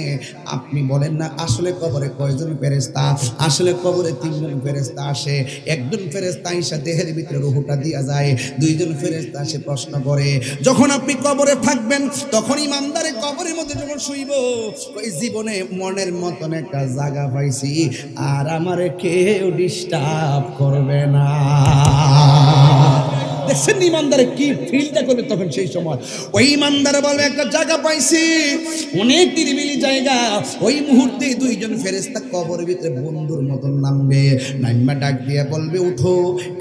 আপনি বলেন না আসলে কবরে কয়জন ফেরেশতা? আসলে কবরে 3 জন ফেরেশতা আসে। একজন ফেরেশতা আইসা দেহের ভিতরে রূহটা দিয়া যায়, দুইজন ফেরেশতা এসে প্রশ্ন করে, যখন আপনি কবরে থাকবেন তখন ইমানদারে কবরের মধ্যে যখন শুইব, ওই জীবনে মনের মতন একটা জায়গা পাইছি, আর আমারে কেউ ডিস্টার্ব করবে না। দেখছেন ইমানদারে কি ফিলটা করবে তখন? সেই সময় ওই ইমানদারে বলবে একটা জায়গা পাইছি, অনেক নিরিবিলি জায়গা। ওই মুহূর্তে দুইজন ফেরেশতা কবরের ভিতরে বন্ধুর মতন নামবে, নাইমা ডাক দিয়ে বলবে উঠো।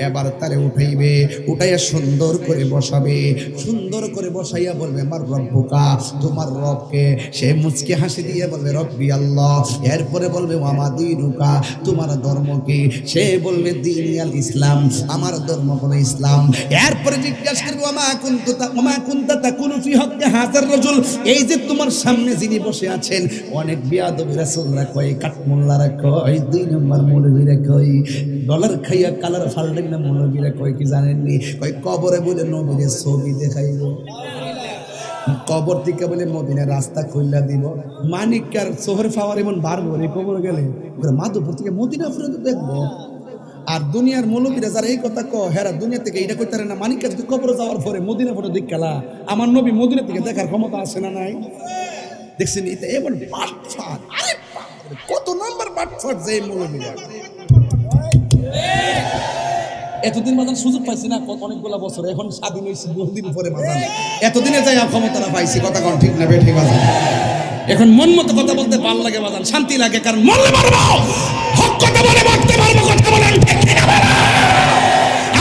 এবার তারে উঠাইবে, উঠাইয়া সুন্দর করে বসাবে, সুন্দর করে বসাইয়া বলবে আমার রব্বুকা, তোমার রবকে। সে মুচকে হাসি দিয়ে বলবে রব্বি আল্লাহ। এরপরে বলবে ওয়ামা দীনুকা, তোমার ধর্ম কি? সে বলবে দীনিয়াল ইসলাম, আমার ধর্ম হলো ইসলাম। এরপরে জিজ্ঞাসা করবে ওমা কুনতা তাকুলু ফি হক্কি হাযার রাজুল, এই যে তোমার সামনে যিনি বসে আছেন, অনেক বিয়াদব রাসূলরা কয়, কাঠমোল্লারা কয়, 2 নম্বর মৌলবীরা কয়, ডলার খাইয়া কালার ফালডেন না মৌলবীরা কয় কি জানেননি? কয় কবরে বলে নবীর ছবি দেখাইব, কবর থেকে বলে মদিনার রাস্তা খুললা দিব। মানিকার শহরে পাওয়ার এমন বাড়বো রে কবর গেলে, মাধবপুর থেকে মদিনা পর্যন্ত দেখবো। আর দুনিয়ার মৌলবীরা যারা এই কথা কয়, হেরা দুনিয়া থেকে এটা কইতারে না, মানিকা যদি কবরে যাওয়ার পরে মদিনা ফটো দেখালা, আমার নবী মদিনা থেকে দেখার ক্ষমতা আছে না নাই? দেখছেন এটা এমন বাটফাট, আরে কত নাম্বার বাটফাট যে মৌলবীরা। এতদিন মাদান সুযোগ পাইছি না, অনেকগুলা বছর, এখন স্বাধীন হয়েছি 2 দিন পরে মাদান, এতদিনে যাই ক্ষমতাটা পাইছি, কথা কন ঠিক না বেঠিক বাজান? এখন মন মতো কথা বলতে ভালো লাগে বাজান, শান্তি লাগে, কারণ মরলে মারবো, হক কথা বলে মরতে পারবো, কথা বলে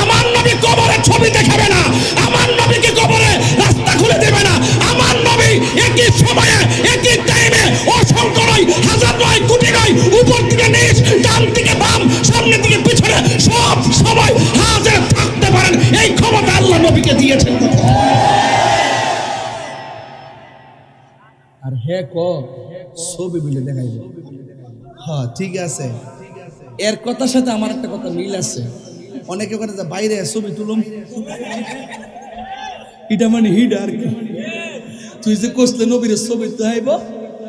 আমার নবী কবরে ছবি দেখাবে না, আমার নবীকে কবরে রাস্তা খুলে দেবে না। আমার নবী একই সময়ে একই টাইমে অসংখ্য নয়, হাজার নয়, কোটি নয়, উপর থেকে নিচ, ডান থেকে বাম, সামনে থেকে পিছনে সব সময় হাজির থাকতে পারেন, এই ক্ষমতা আল্লাহ নবীকে দিয়েছেন। আর হে ছবি মিলে দেখাইবে, হ্যাঁ ঠিক আছে। এর কথার সাথে আমার একটা কথা মিল আছে। অনেকে করে বাইরে ছবি তুলুম, এটা মানে হিড আর কি। তুই যে কষলে নবীর ছবি তো হাইব,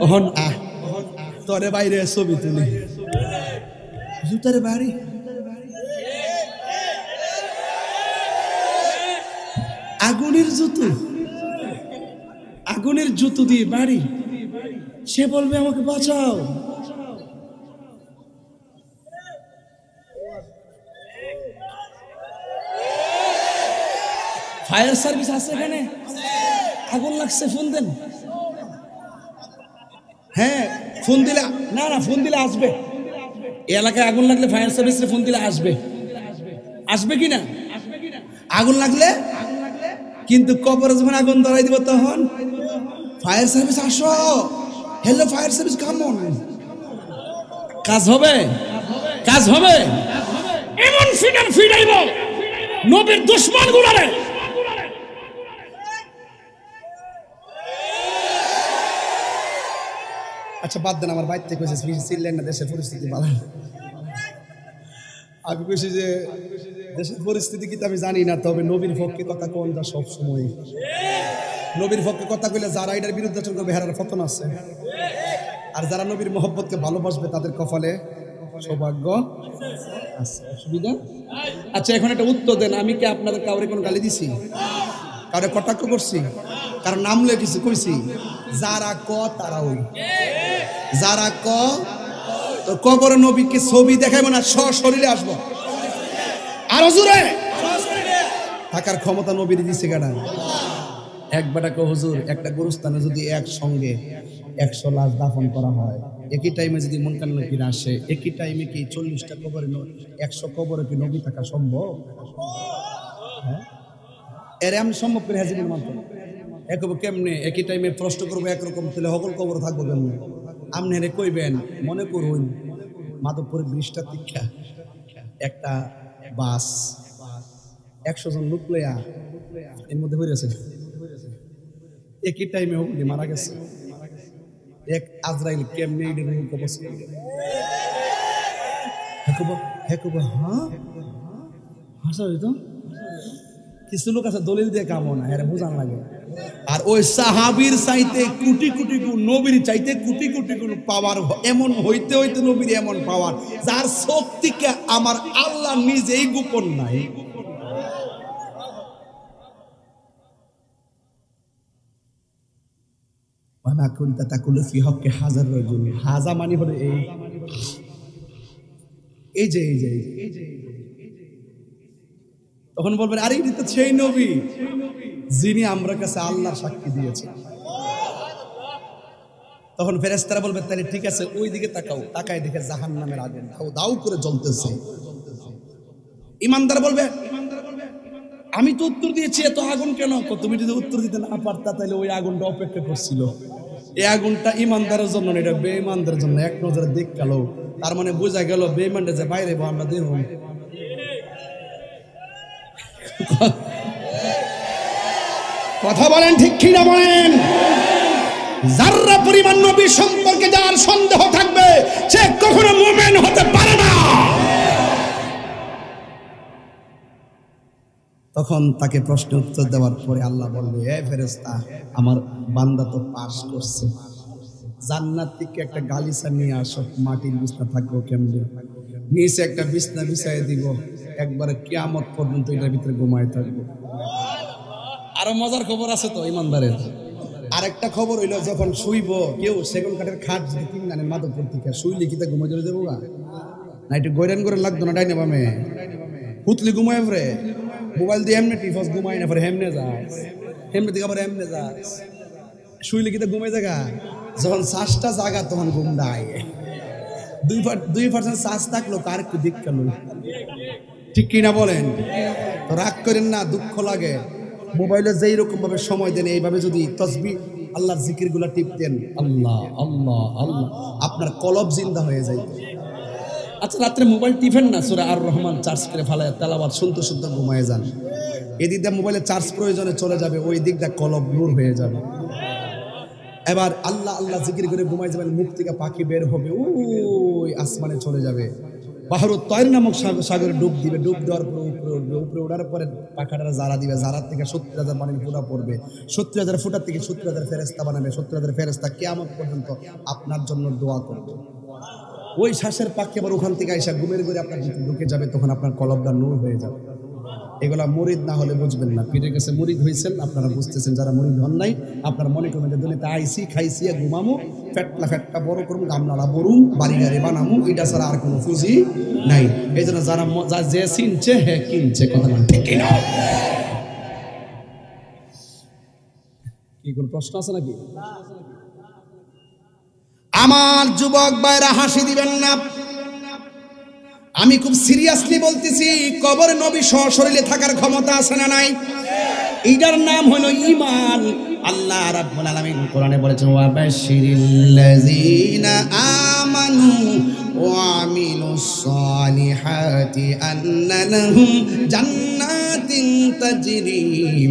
অহন তোরে বাইরে ছবি তুলি, জুতারে বাড়ি আগুনের জুতো, আগুনের জুতো দিয়ে বাড়ি। সে বলবে আমাকে বাঁচাও, ফায়ার সার্ভিস আছে এখানে, আগুন লাগছে ফোন দেন। হ্যাঁ ফোন দিলে, না না ফোন দিলে আসবে, এলাকায় আগুন লাগলে ফায়ার সার্ভিসে ফোন দিলে আসবে, আসবে কি না? আগুন লাগলে, কিন্তু কবরে যখন আগুন ধরাই দিব তখন ফায়ার সার্ভিস আসো, হ্যালো ফায়ার সার্ভিস কেমন কাজ হবে, কাজ হবে, এমন ফিডার ফিডাইব নবীর দুশমন গুলারে। আচ্ছা বাদ দেন, আমার বাইতে কইছে সিলেন না, দেশের পরিস্থিতি ভালো না। আমি কইছি যে দেশের পরিস্থিতি কি আমি জানি না, তবে নবীর পক্ষে কথা কোন যা সব সময় নবীর পক্ষে কথা কইলে যারা এটার বিরুদ্ধে চলবে বেহারার পতন আছে, আর যারা নবীর মহব্বতকে ভালোবাসবে তাদের কপালে সৌভাগ্য আছে। অসুবিধা? আচ্ছা এখন একটা উত্তর দেন, আমি কি আপনাদের কাউরে কোনো গালি দিছি, কাউরে কটাক্ষ করছি, কারণ নাম লয়ে কিছু কইছি? যারা ক তারা ওই, যারা ক তো কবরে নবীকে ছবি দেখাইবো না, সশরীরে আসবো। আরো জোরে থাকার ক্ষমতা নবীর দিছে কেনা। একবারটা কো হুজুর, একটা গুরুস্থানে যদি একসঙ্গে 100 লাশ দাফন করা হয়, একই টাইমে যদি মুনকার নাকির আসে, একই টাইমে কি 40টা কবরে 100 কবরে কি নবী থাকা সম্ভব? হ্যাঁ, এর আমি সম্ভব করে হাজির মানতে একব কেমনে? একই টাইমে প্রশ্ন করবো একরকম, তাহলে সকল কবর থাকবো কেমনে? আপনি রে কইবেন, মনে করুন মাধবপুরে 20টা তীক্ষা একটা বাস 100 জন লোক লইয়া এর মধ্যে হইয়াছে, একই টাইমে হুগলি মারা গেছে। এক আজরাইল কেমনে এর রূপ অবস্থা কিছু লোক আছে দলিল দিয়ে কামো না, এরা বুঝান লাগে। আর ওই সাহাবীর চাইতে কোটি কোটি গুণ, নবীর চাইতে কোটি কোটি গুণ পাওয়ার, এমন হইতে হইতে নবীর এমন পাওয়ার যার শক্তিকে আমার আল্লাহ নিজেই গোপন নাই। ওয়ামা কুনতা তাকুলু ফি হক্কি হাজার রাজুল, হাজা মানে হলো এই যে তখন বলবেন আরে এটা তো সেই নবী যিনি আমরা কাছে আল্লাহর সাক্ষী দিয়েছে। তখন ফেরেশতারা বলবে তাহলে ঠিক আছে ওই দিকে তাকাও, তাকায় দেখে জাহান্নামের আগুন দাউ দাউ করে জ্বলতেছে। ঈমানদার বলবে আমি তো উত্তর দিয়েছি, এত আগুন কেন? তুমি যদি উত্তর দিতে না পারতা তাহলে ওই আগুনটা অপেক্ষা করছিল। এই আগুনটা ঈমানদারের জন্য না, এটা বেঈমানদের জন্য। এক নজরে দেখ গেল, তার মানে বোঝা গেল বেঈমানটা যে বাইরে আমরা দেব। কথা বলেন ঠিক কি না বলেন? যারা পরিমাণ নবী সম্পর্কে যার সন্দেহ থাকবে সে কখনো মুমিন হতে পারে না। তখন তাকে প্রশ্ন উত্তর দেওয়ার পরে আল্লাহ বলবে, এ ফেরেশতা, আমার বান্দা তো পাস করছে, জান্নাত থেকে একটা গালিচা নিয়ে আসো, মাটির বিছনা থাকবো কেমনে? নিচে একটা বিছনা বিছাই দিব, একবারে কিয়ামত পর্যন্ত এটার ভিতরে ঘুমায় থাকবো। আরো মজার খবর আছে তো ঈমানদারের। আরেকটা খবর হইলো, যখন শুইব কেউ সেগুন কাঠের খাট যদি কিনে আনে মাধবপুর থেকে, শুইলে কি তা ঘুমাই চলে যাবো না? একটু গৈরান করে লাগতো না? ডাইনে বামে হুতলি ঘুমায় পরে মোবাইল দিয়ে এমনি টিফস ঘুমাই না, পরে হেমনে যাস, হেমনে দিকে আবার এমনে যাস, শুইলে কি তা ঘুমাই জায়গা? যখন শ্বাসটা জাগা তখন ঘুমটা আয়। 2% শ্বাস থাকলো কার একটু দিক গেল, ঠিক কিনা বলেন? তো রাগ করেন না, দুঃখ লাগে। মোবাইলে যেই রকম ভাবে সময় দেন, এইভাবে যদি তসবিহ আল্লাহর জিকির গুলা টিপতেন, আল্লাহ আল্লাহ আল্লাহ, আপনার কলব জিন্দা হয়ে যায়। আচ্ছা রাত্রে মোবাইল টিপেন না, সূরা আর রহমান চার্জ করে ফেলায় তেলাওয়াত শুনতে শুনতে ঘুমায় যান। এদিক দিয়ে মোবাইলে চার্জ প্রয়োজনে চলে যাবে, ওই দিক দিয়ে কলব নূর হয়ে যাবে। এবার আল্লাহ আল্লাহ জিকির করে ঘুমায় যাবেন, মুখ থেকে পাখি বের হবে, ওই আসমানে চলে যাবে। বাহরুত তয়র নামক সাগরে ডুব দিবে, ডুব দেওয়ার পর উপরে ওঠার পরে পাখাটা জারা দিবে, জারার থেকে 70,000 পানির ফুটা পড়বে, 70,000 ফুটার থেকে 70,000 ফেরেশতা বানাবে, 70,000 ফেরেশতা কিয়ামত পর্যন্ত আপনার জন্য দোয়া করবে। ওই শ্বাসের পাখি আবার ওখান থেকে আইসা ঘুমের ঘরে আপনার ভিতরে ঢুকে যাবে, তখন আপনার কলবটা নূর হয়ে যাবে। এগুলা মুরিদ না হলে বুঝবেন না। পীরের কাছে মুরিদ হয়েছেন আপনারা বুঝতেছেন, যারা মুরিদ হন নাই আপনারা মনে করবেন যে দুনিয়াতে আইসি খাইছি ঘুমামু, ফেটটা বড় করুম, গামনালা বরুম, বাড়ি গাড়ি বানামু, এটা ছাড়া আর কোনো পুঁজি নাই। এই জন্য যারা যে চিনছে হ্যাঁ কিনছে, কথা ঠিক কিনা? কি কোন প্রশ্ন আছে নাকি? আমার যুবক ভাইরা হাসি দিবেন না, আমি খুব সিরিয়াসলি বলতেছি। কবর নবী সশরীরে থাকার ক্ষমতা আছে না নাই? এইটার নাম হলো ঈমান। আল্লাহ রাব্বুল আলামিন কোরআনে বলেছেন, ওয়া বাশশিরিল্লাযীনা আমানু ওয়া আমিলুস সালিহাতি আন্না লাহুম জান্নাতিন তাজরি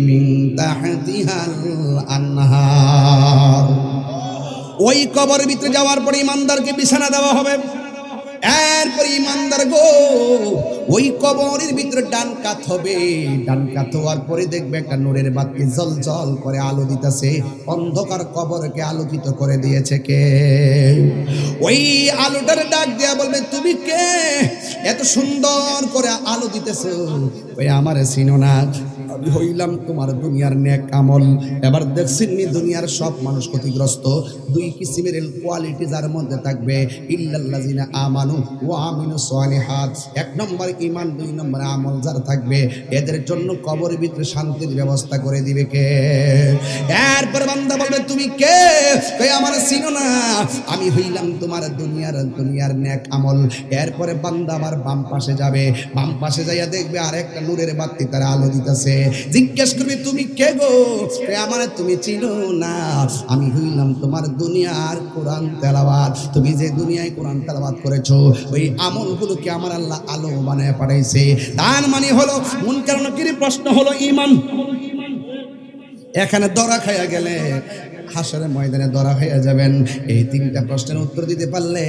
মিন তাহতিহাল আনহার। ওই কবরের ভিতরে যাওয়ার পরে ইমানদারকে বিছানা দেওয়া হবে। এরপর ইমানদার গো ওই কবরের ভিতরে ডান কাত হবে। ডান কাত হওয়ার পরে দেখবে একটা নূরের বাতি জল জল করে আলো দিতেছে। অন্ধকার কবরকে আলোকিত করে দিয়েছে কে? ওই আলোটার ডাক দেয়া বলবে, তুমি কে? এত সুন্দর করে আলো দিতেছো, ওই আমারে চিনো না? আমি হইলাম তোমার দুনিয়ার নেক আমল। এবার দেখছেন নি দুনিয়ার সব মানুষ ক্ষতিগ্রস্ত। দুই কিসিমের কোয়ালিটি যার মধ্যে থাকবে, ইল্লাল্লাযিনা আমানু ওয়া আমিলুস সালিহাত। এক নম্বর ঈমান, দুই নম্বর আমল যার থাকবে, এদের জন্য কবরের ভিতরে শান্তির ব্যবস্থা করে দিবে কে? এরপর বান্দা বলবে, তুমি কে? কই আমারে চিনো না? আমি হইলাম তোমার দুনিয়ার নেক আমল। এরপরে বান্দা আবার বাম পাশে যাবে। বাম পাশে যাইয়া দেখবে আরেকটা নূরের বাতি তার আলো দিতেছে। জিজ্ঞেস করবে, তুমি কে গো? আমারে তুমি চিনো না? আমি হইলাম তোমার দুনিয়ার কোরআন তেলাওয়াত। তুমি যে দুনিয়ায় কোরআন তেলাওয়াত করেছো, ওই আমলগুলোকে আমার আল্লাহ আলো বানায় পাঠাইছে। তার মানে হলো মুনকার নাকির প্রশ্ন হলো ঈমান। এখানে ধরা খাইয়া গেলে হাসরের ময়দানে ধরা হয়ে যাবেন। এই তিনটা প্রশ্নের উত্তর দিতে পারলে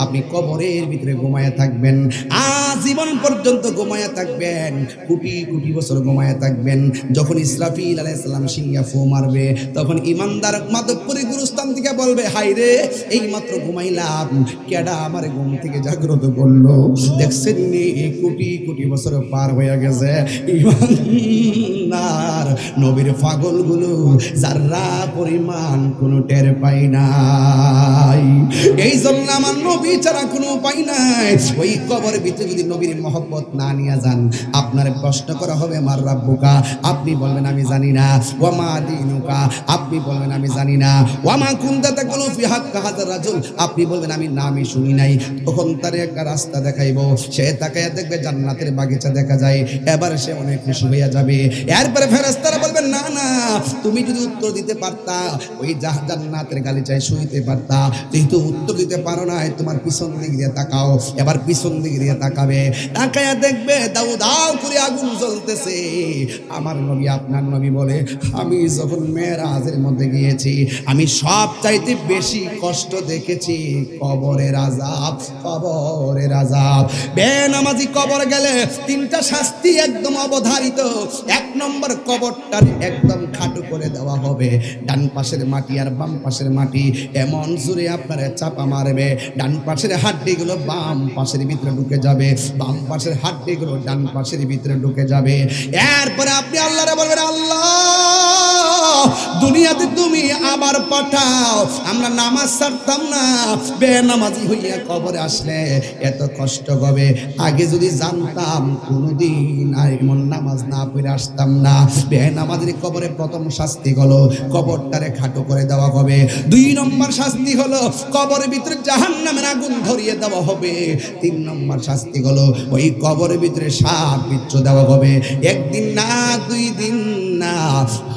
আপনি কবরের ভিতরে ঘুমায়া থাকবেন, আজীবন পর্যন্ত ঘুমায়া থাকবেন, কোটি কোটি বছর ঘুমায়া থাকবেন। যখন ইসরাফিল আলাইহিস সালাম সিংহা ফু মারবে, তখন ইমানদার মাধবপুরী গুরুস্থান থেকে বলবে, হাই রে, এই মাত্র ঘুমাইলাম, কেডা আমার ঘুম থেকে জাগ্রত করলো? দেখছেন নি কোটি কোটি বছর পার হয়ে গেছে। ইমানদার নবীর পাগলগুলো যারা পরিমাণ কোনো টের পাই নাই। এই জন্য আমার নবী ছাড়া কোনো উপায় নাই। ওই কবরের ভিতরে যদি নবীর মহব্বত না নিয়ে যান, আপনার প্রশ্ন করা হবে মার রাব্বুকা, আপনি বলবেন আমি জানি না। ওয়া মা দীনুকা, আপনি বলবেন আমি জানি না। ওয়া মা কুনতা তাকুলু ফি হাক্কা হাযার রাজুল, আপনি বলবেন আমি নামই শুনি নাই। তখন তার একটা রাস্তা দেখাইবো, সে তাকায়া দেখবে জান্নাতের বাগিচা দেখা যায়। এবার সে অনেক খুশি হইয়া যাবে। এরপরে ফেরেশতারা বলবেন, না না, তুমি যদি উত্তর দিতে পারতা, ওই জান্নাতের গালিচায় শুইতে পারতা। যেহেতু উত্তর দিতে পারো না, তোমার পিছন দিকে দিয়ে তাকাও। এবার পিছন দিকে দিয়ে তাকাবে, তাকায়া দেখবে দাউ দাউ করে আগুন জ্বলতেছে। আমার নবী, আপনার নবী বলে, আমি যখন মেরাজের মধ্যে গিয়েছি, আমি সব চাইতে বেশি কষ্ট দেখেছি কবরের আযাব। কবরের আযাব, বেনামাজি কবর গেলে তিনটা শাস্তি একদম অবধারিত। এক নম্বর, কবরটা একদম খাটো করে দেওয়া হবে। ডান পাশের মাটি আর বাম পাশের মাটি এমন জোরে আপনারা চাপা মারবে, ডান পাশের হাড্ডিগুলো বাম পাশের ভিতরে ঢুকে যাবে, বাম পাশের হাড্ডিগুলো ডান পাশের ভিতরে ঢুকে যাবে। এরপরে আপনি আল্লাহরে বলবেন, আল্লাহ দুনিয়াতে তুমি আবার পাঠাও, আমরা নামাজ ছাড়তাম না। বেনামাজি হইয়া কবরে আসলে এত কষ্ট হবে, আগে যদি জানতাম কোনোদিন আর এমন নামাজ না পড়ে আসতাম না। বেনামাজির কবরে প্রথম শাস্তি হলো কবরটারে খাটো করে দেওয়া হবে। দুই নম্বর শাস্তি হলো কবরের ভিতরে জাহান্নামের আগুন ধরিয়ে দেওয়া হবে। তিন নম্বর শাস্তি হলো ওই কবরের ভিতরে সাপ বিচ্ছু দেওয়া হবে। একদিন না, দুই দিন না,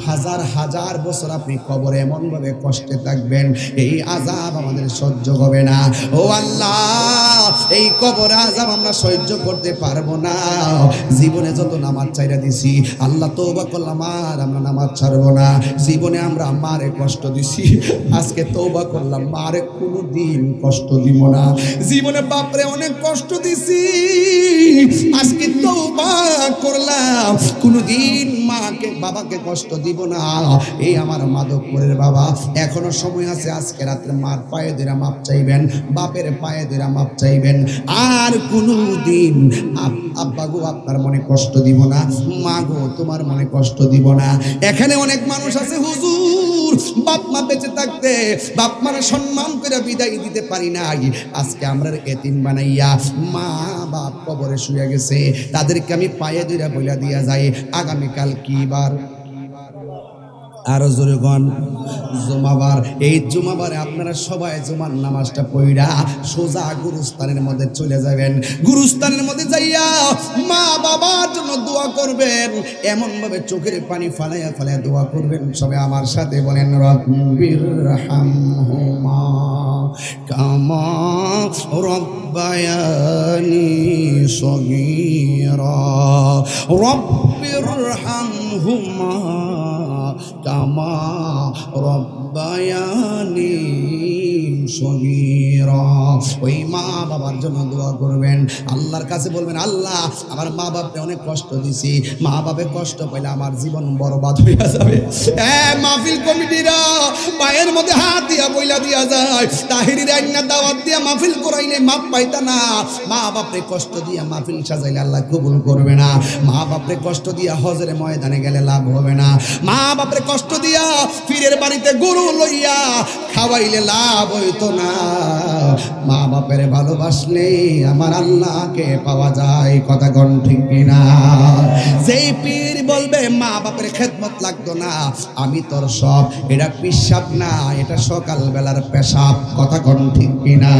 হাজার হাজার বছর আপনি কবরে এমন ভাবে কষ্টে থাকবেন, এই আযাব আমাদের সহ্য হবে না। ও আল্লাহ, এই কবর আযাব আমরা সহ্য করতে পারবো না। জীবনে যত নামাজ ছাইরা দিছি, আল্লাহ তওবা করলাম আর আমরা নামাজ ছাড়বো না। জীবনে আমরা মারে কষ্ট দিছি, আজকে তওবা করলাম মারে কোনোদিন কষ্ট দিব না। জীবনে বাপরে অনেক কষ্ট দিছি, আজকে তওবা করলাম কোনোদিন মাকে বাবাকে কষ্ট দিব না। এই আমার মাধবপুরের বাবা, এখনো সময় আছে। আজকে রাত্রে মার পায়ে ধরে মাপ চাইবেন, বাপের পায়ে ধরে মাপ চাইবেন। আর কোনোদিন আব্বা গো আপনার মনে কষ্ট দিব না, মা গো তোমার মনে কষ্ট দিব না। এখানে অনেক মানুষ আছে, হুজুর বাপ মা বেঁচে থাকতে বাপ মারা সম্মান করে বিদায় দিতে পারি নাই। আজকে আমরা এতিম বানাইয়া মা বাপ কবরে শুয়ে গেছে, তাদেরকে আমি পায়ে ধরে বইলা দিয়া যাই, আগামীকাল কি বার? আরো জোরে গণ, জুমাবার। এই জুমাবারে আপনারা সবাই জুমার নামাজটা পড়া সোজা গুরুস্থানের মধ্যে চলে যাবেন। গুরুস্থানের মধ্যে যাইয়া মা বাবার জন্য দোয়া করবেন, এমন ভাবে চোখের পানি ফালাইয়া ফালাইয়া দোয়া করবেন। সবাই আমার সাথে বলেন, রব্বিরহামহুমা কামা রব্বায়ানি সগীরা রব্বিরহামহুমা কামা রব্বায়ানি সগীরা। ওই মা বাবার জন্য দোয়া করবেন, আল্লাহর কাছে বলবেন, আল্লাহ আমার মা বাপকে অনেক কষ্ট দিছি, মা বাপে কষ্ট পাইলে আমার জীবন বরবাদ হইয়া যাবে। মাহফিল কমিটিরা পায়ের মধ্যে হাত দিয়া বইলা দিয়া যায়, তাহিরির আইনা দাওয়াত দিয়া মাহফিল করাইলে মাপ পাইতা না। মা বাপরে কষ্ট দিয়া মাহফিল সাজাইলে আল্লাহ কবুল করবে না। মা বাপরে কষ্ট দিয়া হজরে ময়দানে গেলে লাভ হবে না। মা বাপরে কষ্ট দিয়া পীরের বাড়িতে গরু লইয়া খাওয়াইলে লাভ হইতো না। মা বাপের ভালোবাসলে আমার আল্লাহকে পাওয়া যায়, কথা কোন ঠিক কিনা? যেই পীর বলবে মা বাপের খেদমত লাগতো না, আমি তোর সব, এটা পিসাব না, এটা সকাল বেলার পেশাব, কথা কোন ঠিক কিনা?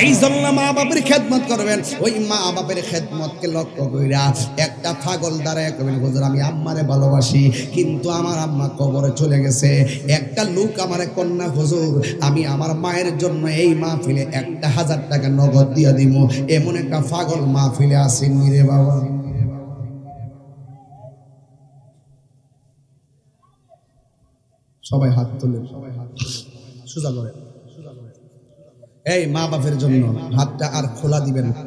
এই জন্য মা বাপের খেদমত করবেন। ওই মা বাপের খেদমতকে লক্ষ্য কইরা একটা পাগল দাঁড়ায় কবেন, হুজুর আমি আম্মারে ভালোবাসি কিন্তু আমার আম্মা কবরে চলে গেছে। একটা লোক আমারে কন্যা, হুজুর আমি আমার মায়ের জন্য এই মাহফিলে 1000 টাকা নগদ দিয়া দিব, এমন একটা পাগল মাহফিলে আসেননি রে বাবা। সবাই হাত তোলেন, সবাই হাত সোজা করেন। এই মা বাপের জন্য হাতটা আর খোলা দিবেন না।